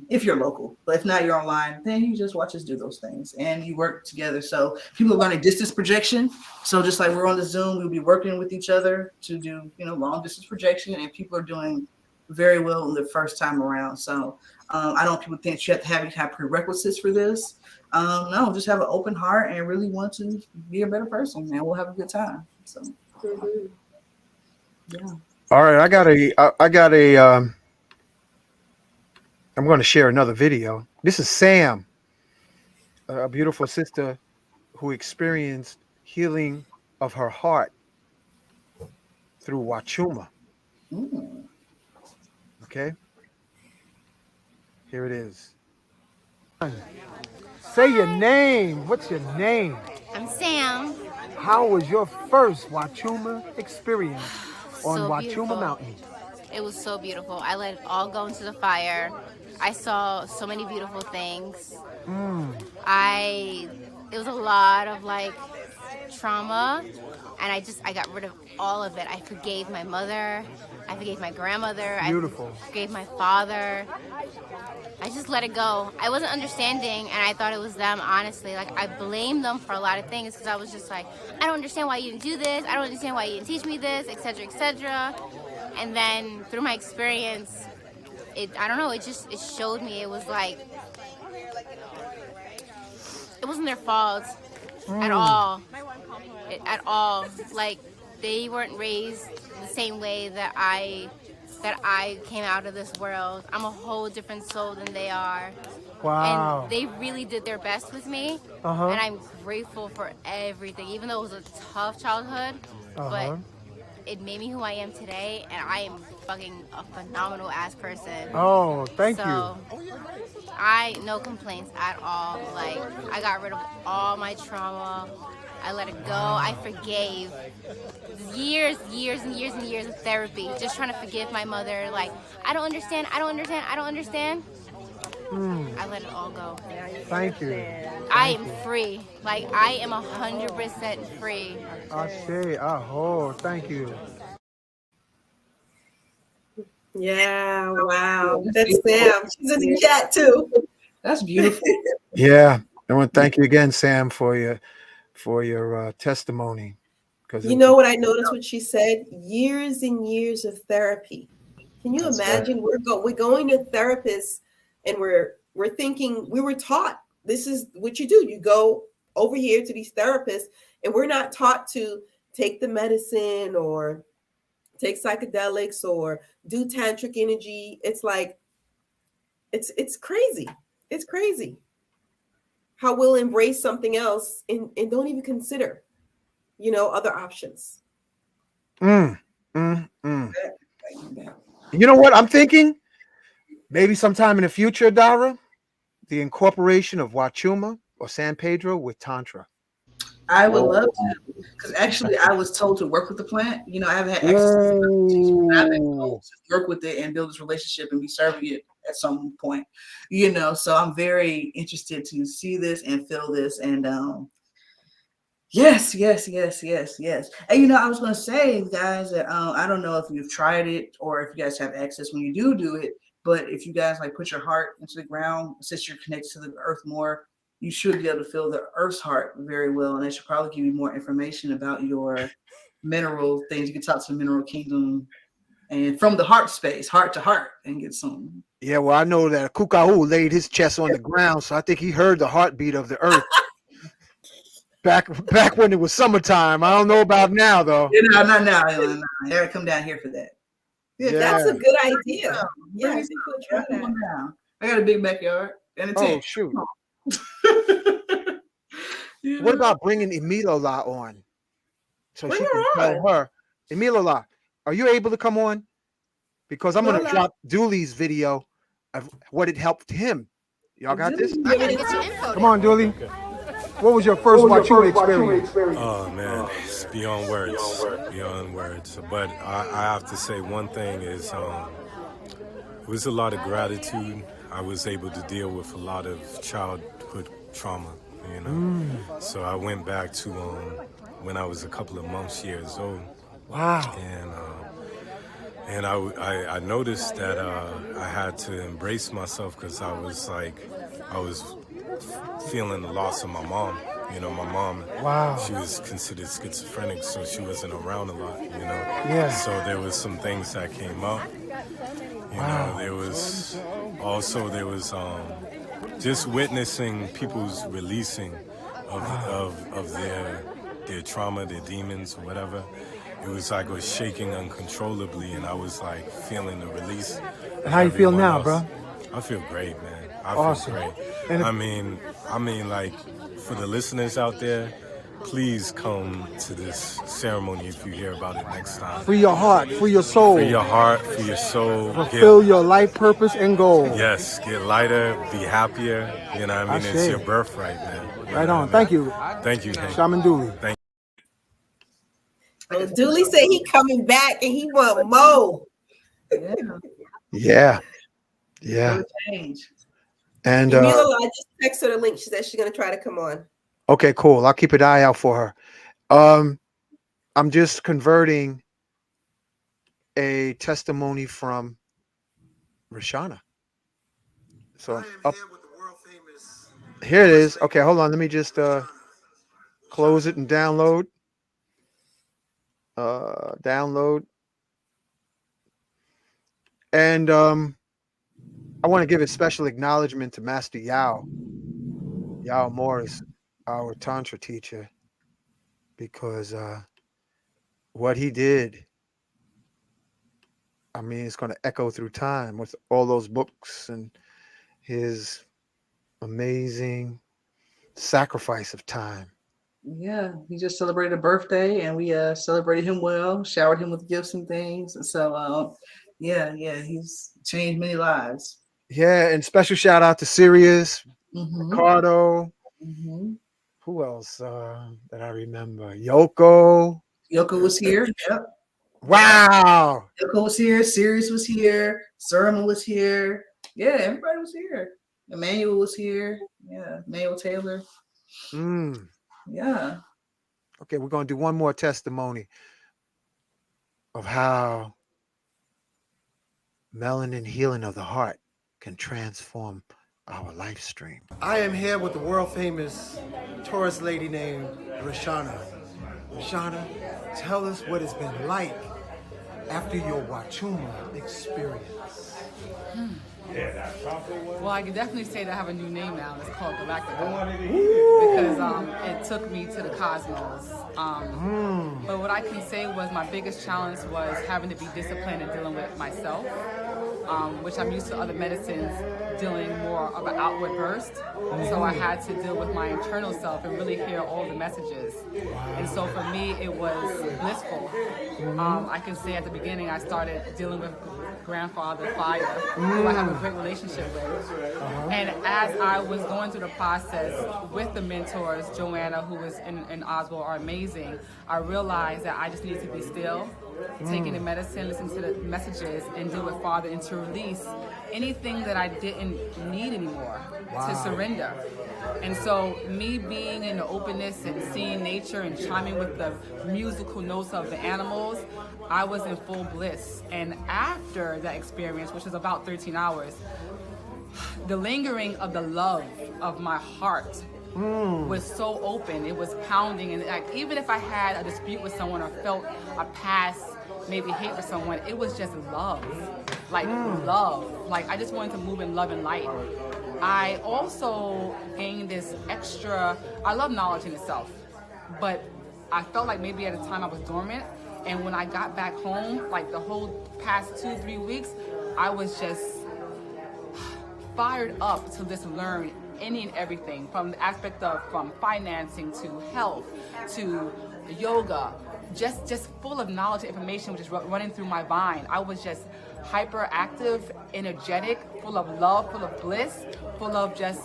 If you're local, but if not, you're online, then you just watch us do those things and you work together. So people are learning distance projection. So just like we're on the Zoom, we'll be working with each other to do, you know, long distance projection, and people are doing very well in the first time around. So I don't want people think you have to have prerequisites for this. No, just have an open heart and really want to be a better person, and we'll have a good time. So yeah. All right, I'm going to share another video. This is Sam, a beautiful sister who experienced healing of her heart through Wachuma. Okay, here it is. Say your name. What's your name? I'm Sam. How was your first Wachuma experience on So Wachuma beautiful. Mountain? It was so beautiful. I let it all go into the fire. I saw so many beautiful things. It was a lot of like trauma, and I got rid of all of it. I forgave my mother. I forgave my grandmother. Beautiful. I forgave my father. I just let it go. I wasn't understanding, and I thought it was them, honestly. Like, I blamed them for a lot of things because I was just like, I don't understand why you didn't do this. I don't understand why you didn't teach me this, etc., etc. And then through my experience, I don't know, it showed me it was like, it wasn't their fault at all. At all. Like, they weren't raised the same way that I came out of this world. I'm a whole different soul than they are. Wow. And they really did their best with me. And I'm grateful for everything, even though it was a tough childhood. But it made me who I am today, and I am fucking a phenomenal ass person. Oh, thank you. So, no complaints at all. Like, I got rid of all my trauma. I let it go. I forgave. Years and years of therapy, just trying to forgive my mother. Like, I don't understand. I let it all go. Thank you. I am free. Like, I am 100% free. Ashe, aho, thank you. Yeah, wow. That's Sam. She's in the chat too. That's beautiful. Yeah, I want to thank you again, Sam, for your testimony. Because You know what I noticed when she said? Years and years of therapy. Can you imagine? We're going to therapists, and we're thinking, we were taught this is what you do. You go over here to these therapists, and we're not taught to take the medicine or take psychedelics or do tantric energy. It's like, it's crazy. It's crazy how we'll embrace something else and don't even consider, other options. You know what I'm thinking? Maybe sometime in the future, Adara, the incorporation of Wachuma or San Pedro with Tantra. I would love to, because actually I was told to work with the plant. I haven't had access to the I've been told to work with it and build this relationship and be serving it at some point. So I'm very interested to see this and feel this. And yes. And I was going to say, guys, that I don't know if you've tried it or if you guys have access when you do it, but if you guys like put your heart into the ground, since you're connected to the earth more, you should be able to feel the earth's heart very well. And they should probably give you more information about your mineral things. You can talk to the mineral kingdom and from the heart space, heart to heart, and get some. Yeah, well, I know that Kukau laid his chest on the ground, so I think he heard the heartbeat of the earth. Back when it was summertime. I don't know about now, though. Not now. I gotta come down here for that. Yeah. That's a good idea. Yeah, I think we'll try that. I got a big backyard and a tent. Oh, shoot. What about bringing Emilola on? So she can tell her, Emilola, are you able to come on? because I'm gonna Voila. drop Dooley's video of what it helped him. Y'all got this? I gotta get your info. Come on, Dooley. What was your first Wachuma experience? Oh man, it's beyond words, beyond words. But I have to say one thing is, it was a lot of gratitude. I was able to deal with a lot of childhood trauma, you know. So I went back to when I was a couple of years old. Wow. And I noticed that I had to embrace myself because I was feeling the loss of my mom. You know, my mom, she was considered schizophrenic, so she wasn't around a lot, you know. Yeah. So there was some things that came up. You know, there was just witnessing people's releasing of their trauma, their demons, or whatever. It was like I was shaking uncontrollably, and I was like feeling the release. And how you feel now, bro? I feel great, man. Awesome. Feel great. And I mean, like, for the listeners out there, please come to this ceremony if you hear about it next time. free your heart, free your soul, Free your heart, free your soul. fulfill your life purpose and goal. Yes, get lighter, be happier. You know what I mean? It's Ashe. your birthright, man. You Right know on. what I Thank mean? you, Thank you, Hank. Shaman Dooley. Dooley said he coming back and he want more. Yeah. Yeah. Change. And Mila, I just text her the link. She said she's gonna try to come on. okay, cool. I'll keep an eye out for her. I'm just converting a testimony from Rashana. So up here it is. Okay, hold on. Let me just close it and download. Download. And I want to give a special acknowledgement to Master Yao Morris, our Tantra teacher, because what he did, I mean, it's going to echo through time with all those books and his amazing sacrifice of time. Yeah, he just celebrated a birthday, and we celebrated him well, showered him with gifts and things. And so, yeah, he's changed many lives. Yeah, and special shout out to Sirius, Mhm. Ricardo. Mhm. Who else that I remember? Yoko. Yoko was here. Yep. Wow. Yoko was here. Sirius was here. Sermon was here. Yeah, everybody was here. Emmanuel was here. Yeah, Emmanuel Taylor. Yeah. Okay, we're going to do one more testimony of how melanin healing of the heart can transform our life stream. I am here with the world famous Taurus lady named Rashana. Rashana, tell us what it's been like after your Wachuma experience. Well, I can definitely say that I have a new name now. It's called Galactic. Because it took me to the cosmos. But what I can say was my biggest challenge was having to be disciplined and dealing with myself, which I'm used to other medicines dealing more of an outward burst. So I had to deal with my internal self and really hear all the messages. And so for me, it was blissful. I can say at the beginning, I started dealing with grandfather Fire, who I have a great relationship with. And as I was going through the process with the mentors, Joanna, who was in Oswald, are amazing, I realized that I just needed to be still, taking the medicine, listen to the messages, and deal with Father, and to release anything that I didn't need anymore, to surrender. And so me being in the openness and seeing nature and chiming with the musical notes of the animals, I was in full bliss. And after that experience, which was about 13 hours, the lingering of the love of my heart was so open. It was pounding, and like, even if I had a dispute with someone or felt a past maybe hate for someone, it was just love. Like love. Like I just wanted to move in love and light. I also gained this extra, I love knowledge in itself, but I felt like maybe at a time I was dormant. And when I got back home, like the whole past 2-3 weeks, I was just fired up to just learn any and everything, from the aspect of from financing to health to yoga, just full of knowledge and information, which is running through my mind. I was just hyperactive, energetic, full of love, full of bliss, full of just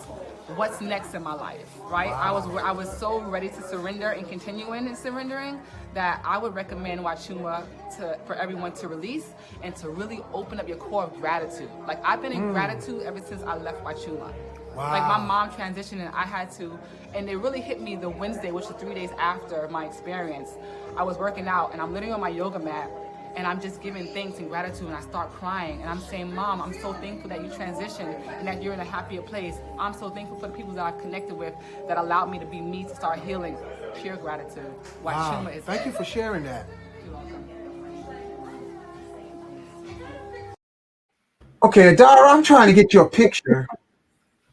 what's next in my life, right? Wow. I was so ready to surrender and continuing in surrendering that I would recommend Wachuma for everyone to release and to really open up your core of gratitude. Like I've been in gratitude ever since I left Wachuma. Wow. Like my mom transitioned and I had to, and it really hit me the Wednesday, which is 3 days after my experience. I was working out and I'm literally on my yoga mat and I'm just giving thanks and gratitude and I start crying and I'm saying, Mom, I'm so thankful that you transitioned and that you're in a happier place. I'm so thankful for the people that I've connected with that allowed me to be me, to start healing. Pure gratitude. Wow. Thank you for sharing that. You're welcome. Okay, Adara, I'm trying to get your picture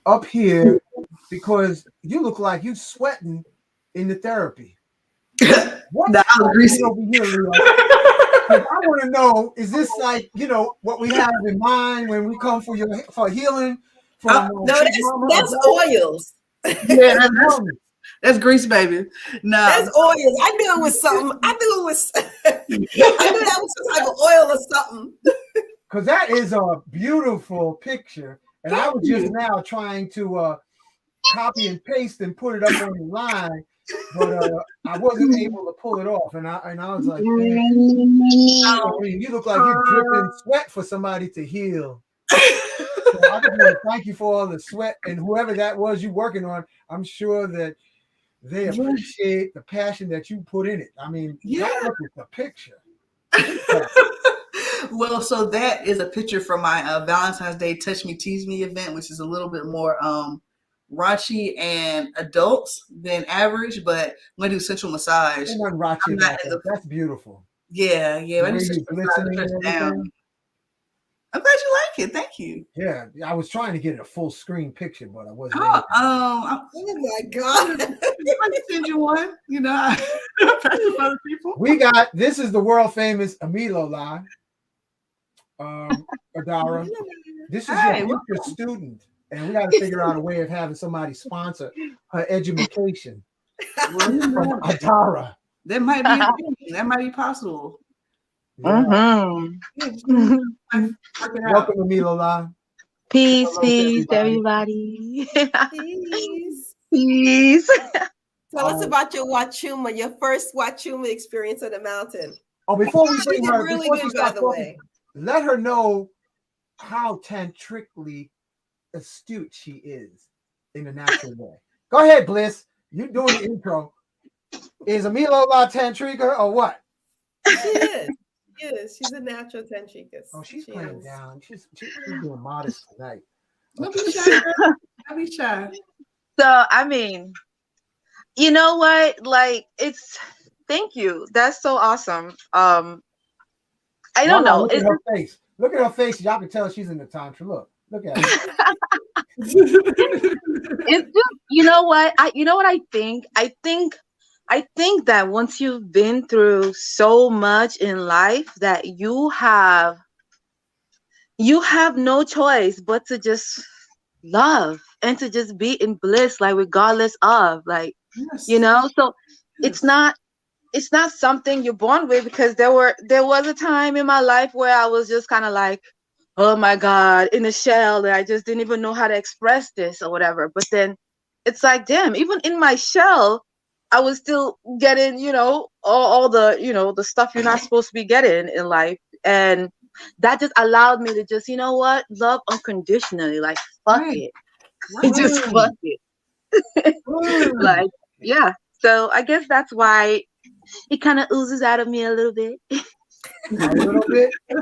up here because you look like you sweating in the therapy. What's happening over here, Leo? I want to know, is this like, what we have in mind when we come for healing? No, that's oils. Yeah, that's grease, baby. No, that's oils. I knew it was something. I knew that was some type of oil or something. Because that is a beautiful picture. And I was just now trying to copy and paste and put it up on the line, but I wasn't able to pull it off. And I was like, you look like you're dripping sweat for somebody to heal. So I just want to thank you for all the sweat, and whoever that was you working on, I'm sure that they appreciate the passion that you put in it. I mean, look at the picture. Well, so that is a picture from my Valentine's Day Touch Me, Tease Me event, which is a little bit more raunchy and adults than average, but I'm going to do sensual massage. Raunchy that's beautiful. Yeah. I'm glad you like it. Thank you. Yeah, I was trying to get it a full screen picture, but I wasn't. Oh my God! I can send you one. Other people. This is the world famous Emilo line. Adara, this is your future student, and we got to figure out a way of having somebody sponsor her education from Adara. That might be possible. Yeah. Welcome, Emilo line. Peace, everybody. Peace. Tell us about your Wachuma, your first Wachuma experience on the mountain. Oh, before we bring her, really good, by the way. Let her know how tantrically astute she is in a natural way. Go ahead, Bliss. You're doing the intro. Is Emilo La Tantrika or what? She is. Yes, she's a natural tantrika. Oh, she's playing down. She's doing modest tonight. Don't be shy. Don't be shy. So, I mean, you know what? Like, thank you. That's so awesome. I don't know. Look at her face. Look at her face. Y'all can tell she's in the tantra. Look at her. It's just, you know what I think? I think that once you've been through so much in life that you have no choice but to just love and to just be in bliss, like regardless of, like, so it's not something you're born with, because there was a time in my life where I was just kind of like, oh my God, in a shell, and I just didn't even know how to express this or whatever. But then it's like, damn, even in my shell, I was still getting, all the, the stuff you're not supposed to be getting in life. And that just allowed me to just, love unconditionally, like, fuck it. Right. Just fuck it. Like, yeah. So I guess that's why it kind of oozes out of me a little bit. A little bit? As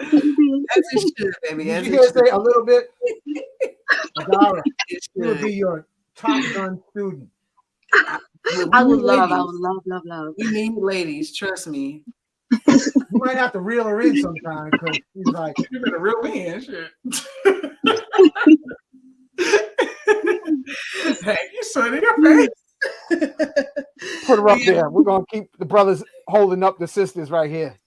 it should, baby. Did you hear say a little bit? Adara, you'll be your top gun student. I would love. We need ladies, trust me. You might have to reel her in sometime, because she's like, you better reel me in, shit. Hey, you saw it in your face. Put her up there. We're gonna keep the brothers holding up the sisters right here.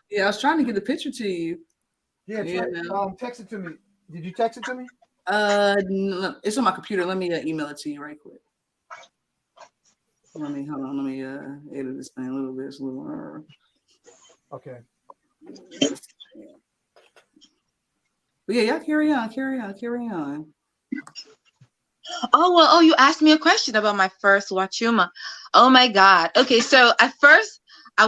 Yeah, I was trying to get the picture to you. Yeah, text it to me. Did you text it to me? No, it's on my computer. Let me email it to you right quick. Hold on. Let me edit this thing a little bit. It's a little. Okay. But yeah, y'all carry on. Oh, well, oh, you asked me a question about my first Wachuma. Oh my God. Okay, so at first I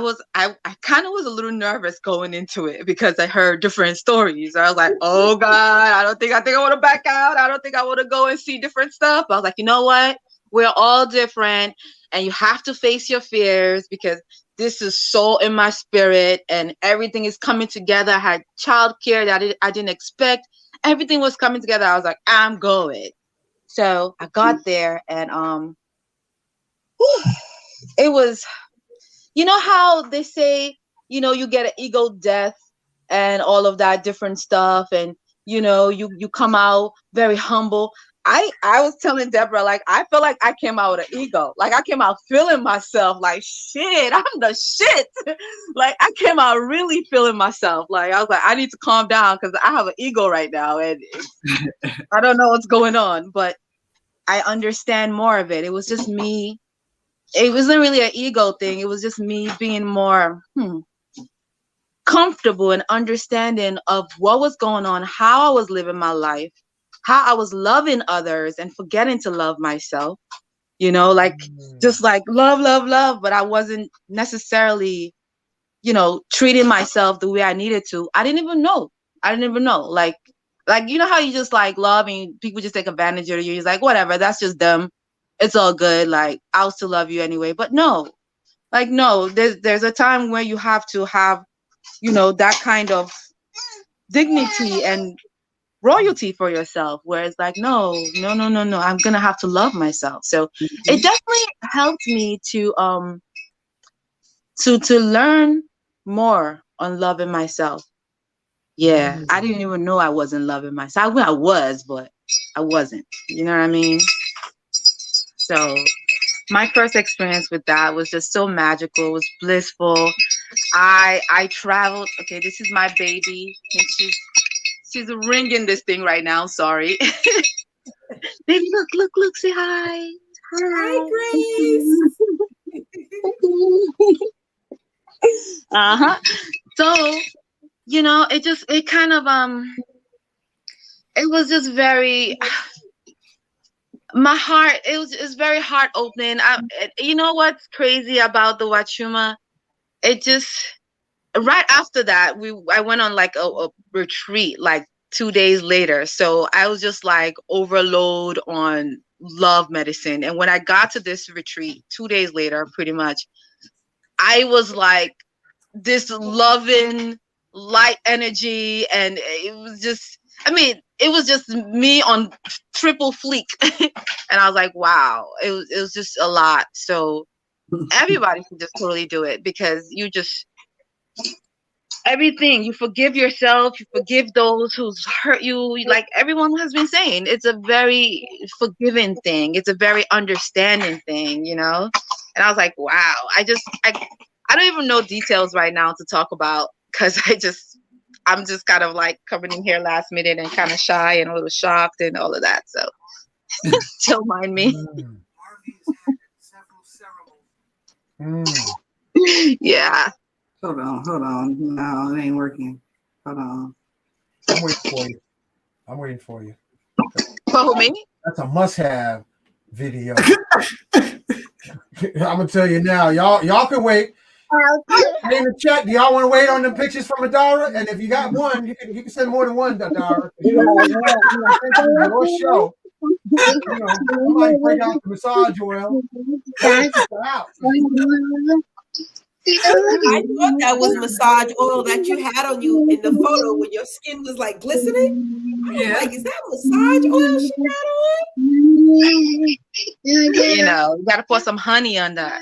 kind of was a little nervous going into it because I heard different stories. I was like, oh God, I think I want to back out. I don't think I want to go and see different stuff. But I was like, you know what? We're all different and you have to face your fears because this is so in my spirit and everything is coming together. I had childcare that I didn't expect. Everything was coming together. I was like, I'm going. So I got there and it was, you know how they say, you know, you get an ego death and all of that different stuff, and you know, you come out very humble. I was telling Deborah, like, I feel like I came out with an ego. Like I came out feeling myself like shit, I'm the shit. Like I came out really feeling myself. Like I was like, I need to calm down because I have an ego right now and I don't know what's going on, but I understand more of it. It was just me. It wasn't really an ego thing. It was just me being more comfortable and understanding of what was going on, how I was living my life, how I was loving others and forgetting to love myself. You know, like just like love, but I wasn't necessarily, you know, treating myself the way I needed to. I didn't even know. Like, you know how you just like love and people just take advantage of you. You're like, whatever, that's just them. It's all good. Like, I'll still love you anyway. But no, there's a time where you have to have, you know, that kind of dignity and royalty for yourself. Where it's like, no. I'm going to have to love myself. So it definitely helped me to learn more on loving myself. Yeah, I didn't even know I wasn't loving myself. I was, but I wasn't. You know what I mean? So my first experience with that was just so magical. It was blissful. I traveled. Okay, this is my baby. And she's ringing this thing right now. Sorry. Baby, look, say hi. Hi, Grace. So, you know, it kind of it was just very, my heart, it's very heart opening. You know what's crazy about the Wachuma? It just, right after that, I went on like a retreat like 2 days later. So I was just like overload on love medicine. And when I got to this retreat 2 days later, pretty much, I was like this loving light energy. And it was just, it was just me on triple fleek. And I was like, wow, it was just a lot. So everybody can just totally do it because you just, everything, you forgive yourself, you forgive those who's hurt you. Like everyone has been saying, it's a very forgiving thing. It's a very understanding thing, you know? And I was like, wow, I don't even know details right now to talk about because I'm just kind of like coming in here last minute and kind of shy and a little shocked and all of that. So don't mind me. Yeah. Hold on. No, it ain't working. Hold on. I'm waiting for you. For me? That's a must-have video. I'm gonna tell you now, y'all can wait. In the chat, do y'all want to wait on the pictures from Adara? And if you got one, you can send more than one, Adara. Your show. You know, somebody break out the massage oil. I thought that was massage oil that you had on you in the photo when your skin was like glistening. I was like, is that massage oil she got on? You know, you gotta pour some honey on that.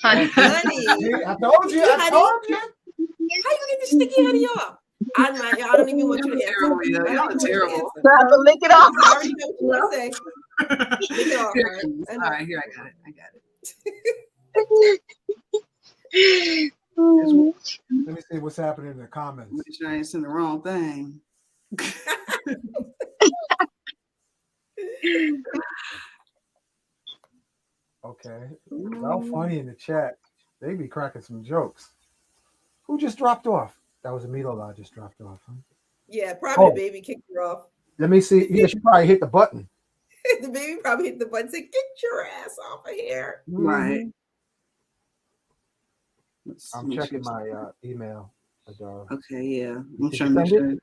Honey. I told you. How you get the sticky honey off? I don't even want you to answer. Y'all are terrible. I have to lick it off. I already know what you want to say. Lick it off. All right, here I got it. Let me see what's happening in the comments. Make sure I ain't saying the wrong thing. Okay. Well, funny in the chat. They be cracking some jokes. Who just dropped off? That was a Milo I just dropped off. Huh? Yeah, probably Oh. the baby kicked her off. Let me see. Yeah, she probably hit the button. The baby probably hit the button and said, "Get your ass off of here." Right. I'm checking my email. Adara. Okay, yeah. I'm Did trying you to make send sure.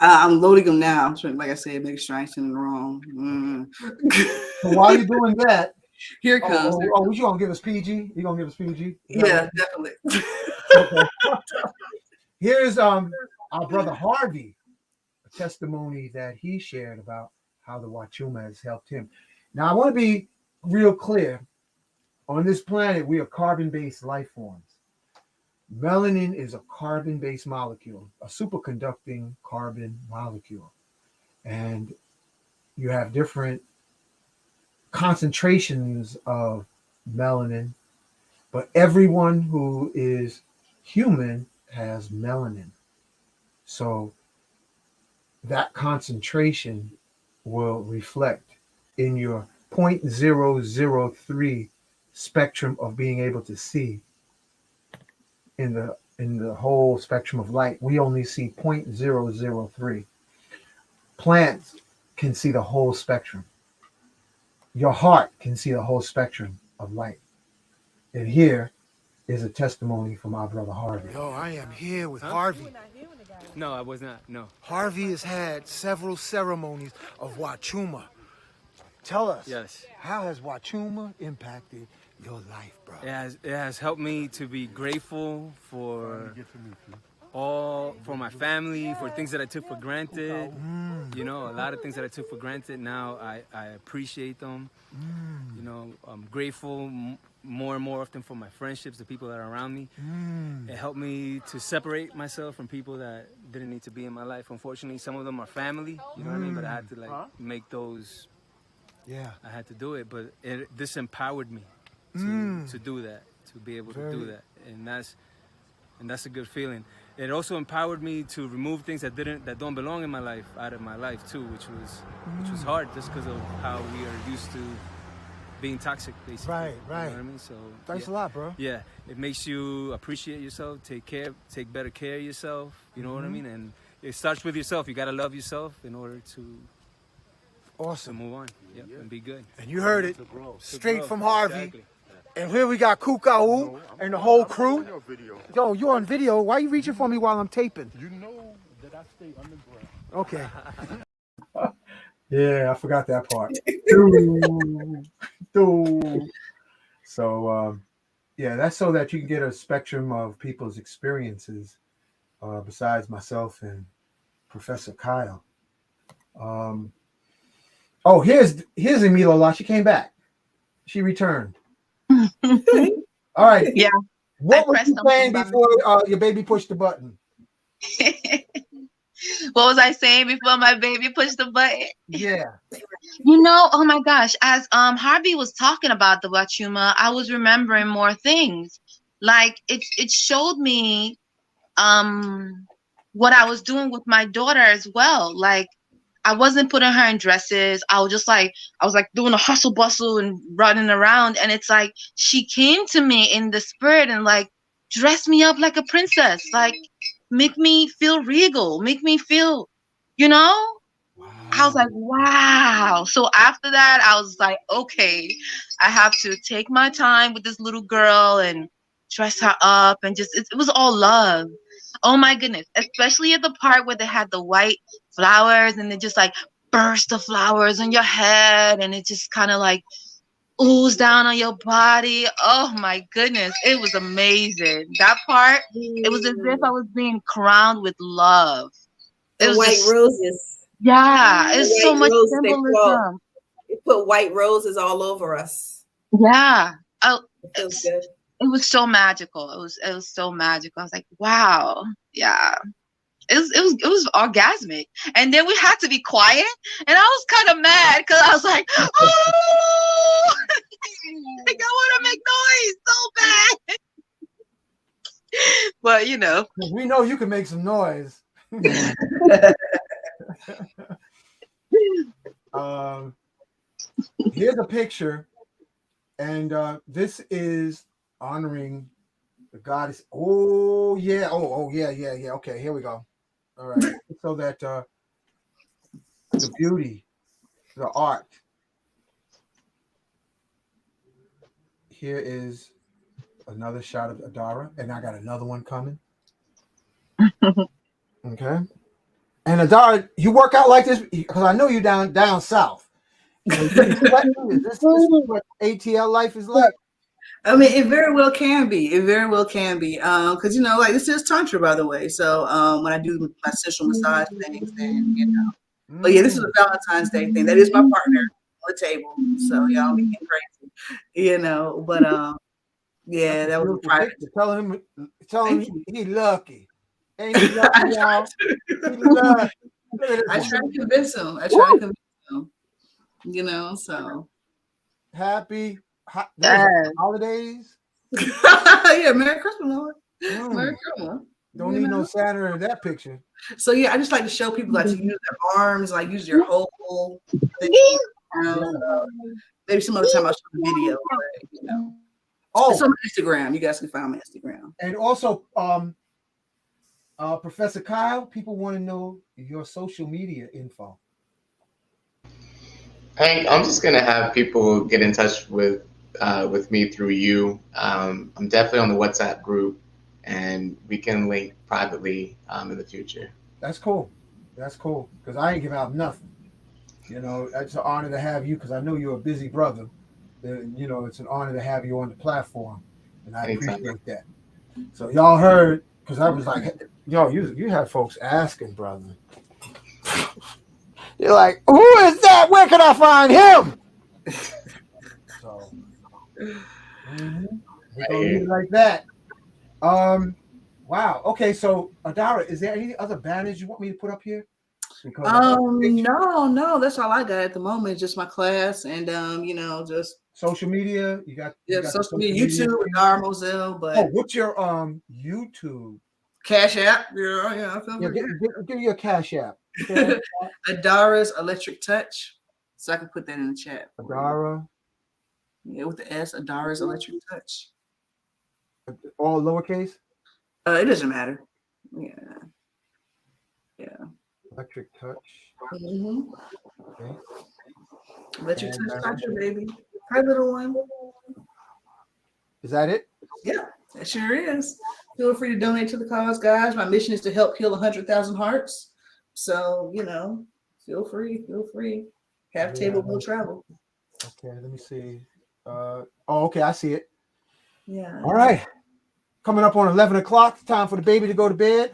I'm loading them now. I'm trying, like I said, make sure I ain't sending wrong. So while you're doing that, here it comes. Oh, you gonna give us PG? You gonna give us PG? Yeah, definitely. Okay. Here's our brother Harvey, a testimony that he shared about how the Wachuma has helped him. Now, I want to be real clear. On this planet, we are carbon-based life forms. Melanin is a carbon-based molecule, a superconducting carbon molecule. And you have different concentrations of melanin, but everyone who is human has melanin. So that concentration will reflect in your 0.003 spectrum of being able to see. In the whole spectrum of light, we only see 0.003. Plants can see the whole spectrum. Your heart can see the whole spectrum of light. And here is a testimony from our brother Harvey. Yo, I am here with Harvey. No, I was not. No. Harvey has had several ceremonies of Wachuma. Tell us, Yes. how has Wachuma impacted your life, bro? It has helped me to be grateful for for my family, for things that I took for granted. You know, a lot of things that I took for granted now, I appreciate them. You know, I'm grateful more and more often for my friendships, the people that are around me. It helped me to separate myself from people that didn't need to be in my life. Unfortunately, some of them are family, you know what I mean? But I had to make those. Yeah. I had to do it, but this empowered me to do that, to be able to do that, and that's a good feeling. It also empowered me to remove things that don't belong in my life out of my life too, which was hard just because of how we are used to being toxic, basically. Right. You know what I mean? So thanks a lot, bro. Yeah, it makes you appreciate yourself, take better care of yourself. You know what I mean? And it starts with yourself. You gotta love yourself in order to. Awesome. To move on, and be good. And you heard it straight from Harvey. Exactly. And here we got Kukau and the whole crew. Yo, you're on video. Why are you reaching for me while I'm taping? You know that I stay underground. Okay. Yeah, I forgot that part. So, yeah, that's so that you can get a spectrum of people's experiences besides myself and Professor Kyle. Oh, here's Emila La. She came back. She returned. All right. Yeah. What were you saying before your baby pushed the button? What was I saying before my baby pushed the button? Yeah. You know, oh my gosh, as Harvey was talking about the Wachuma, I was remembering more things. Like it showed me what I was doing with my daughter as well. Like I wasn't putting her in dresses. I was doing a hustle bustle and running around. And it's like she came to me in the spirit and like dressed me up like a princess. Like make me feel regal, make me feel, you know? Wow. I was like, wow. So after that, I was like, okay, I have to take my time with this little girl and dress her up and just, it was all love. Oh my goodness. Especially at the part where they had the white flowers and they just like burst the flowers on your head and it just kind of like ooze down on your body. Oh my goodness. It was amazing. That part, it was as if I was being crowned with love. It was white roses. Yeah, it's so much symbolism. They put white roses all over us. Yeah. Oh, it was so magical. It was so magical. I was like, wow. Yeah. It was orgasmic. And then we had to be quiet. And I was kind of mad because I was like, oh, like, I want to make noise so bad. But, you know. We know you can make some noise. Here's a picture. And this is honoring The goddess. Oh yeah. Oh yeah. Okay, here we go. All right. So that the beauty, the art. Here is another shot of Adara, and I got another one coming. Okay. And Adara, you work out like this because I know you down south. Is this what ATL life is like? I mean, it very well can be. It very well can be. Because like this is Tantra, by the way. So when I do my sensual massage things, then But yeah, this is a Valentine's Day thing. That is my partner on the table. So y'all be getting crazy, But yeah, that was a private. Tell him he lucky. Ain't he lucky, y'all? I try to convince him. So happy holidays. Yeah, Merry Christmas, Lord. Merry Christmas. Don't need no Santa in that picture. So yeah, I just like to show people to use their arms, like use your whole thing. Maybe some other time I'll show the video. But, it's on Instagram. You guys can find me on Instagram. And also, Professor Kyle, people want to know your social media info. I'm just gonna have people get in touch with me through you. I'm definitely on the WhatsApp group, and we can link privately in the future. That's cool. Because I ain't giving out nothing. It's an honor to have you because I know you're a busy brother. It's an honor to have you on the platform, and I appreciate that. So y'all heard, because I was like, yo, you had folks asking, brother. You're like, who is that? Where can I find him? So we're gonna leave it like that. Wow. Okay. So Adara, is there any other banners you want me to put up here? No, that's all I got at the moment. Just my class and just social media. You got social media, YouTube, Adara Moselle. But what's your YouTube? Cash App. Yeah. Give me your Cash App. Adara's Electric Touch. So I can put that in the chat. Adara. Yeah, with the S. Adara's Electric Touch. All lowercase. It doesn't matter. Yeah. Electric Touch. Mm-hmm. Okay. Electric Touch, baby. Hi, little one. Is that it? Yeah, that sure is. Feel free to donate to the cause, guys. My mission is to help heal 100,000 hearts. So, feel free. Half table will travel. Okay, let me see. Okay, I see it. Yeah. All right. Coming up on 11 o'clock. It's time for the baby to go to bed.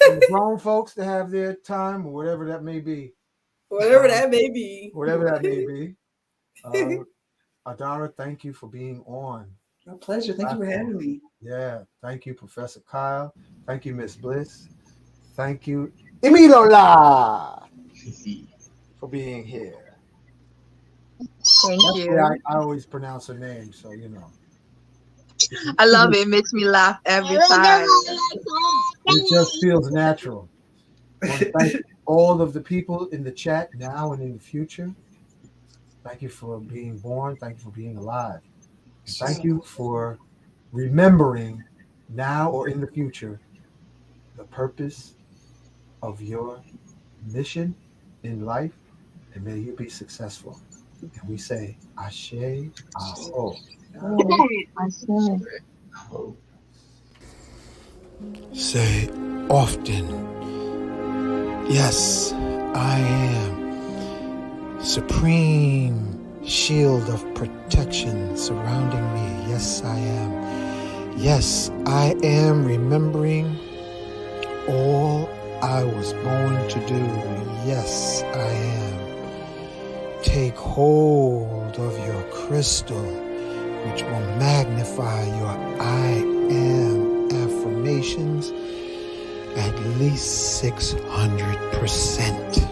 And the grown folks to have their time, or whatever that may be. Whatever that may be. Adara, thank you for being on. My pleasure. Thank you for having me. Yeah. Thank you, Professor Kyle. Thank you, Miss Bliss. Thank you, Emilola, for being here. Thank you. I always pronounce her name, so I love it. It makes me laugh every time. It just feels natural. I want to thank all of the people in the chat now and in the future. Thank you for being born. Thank you for being alive. And thank you for remembering now or in the future the purpose of your mission in life, and may you be successful. And we say, Ashe, Aho. Say often, yes, I am. Supreme shield of protection surrounding me. Yes, I am. Yes, I am remembering all I was born to do. Yes, I am. Take hold of your crystal, which will magnify your I am affirmations at least 600%.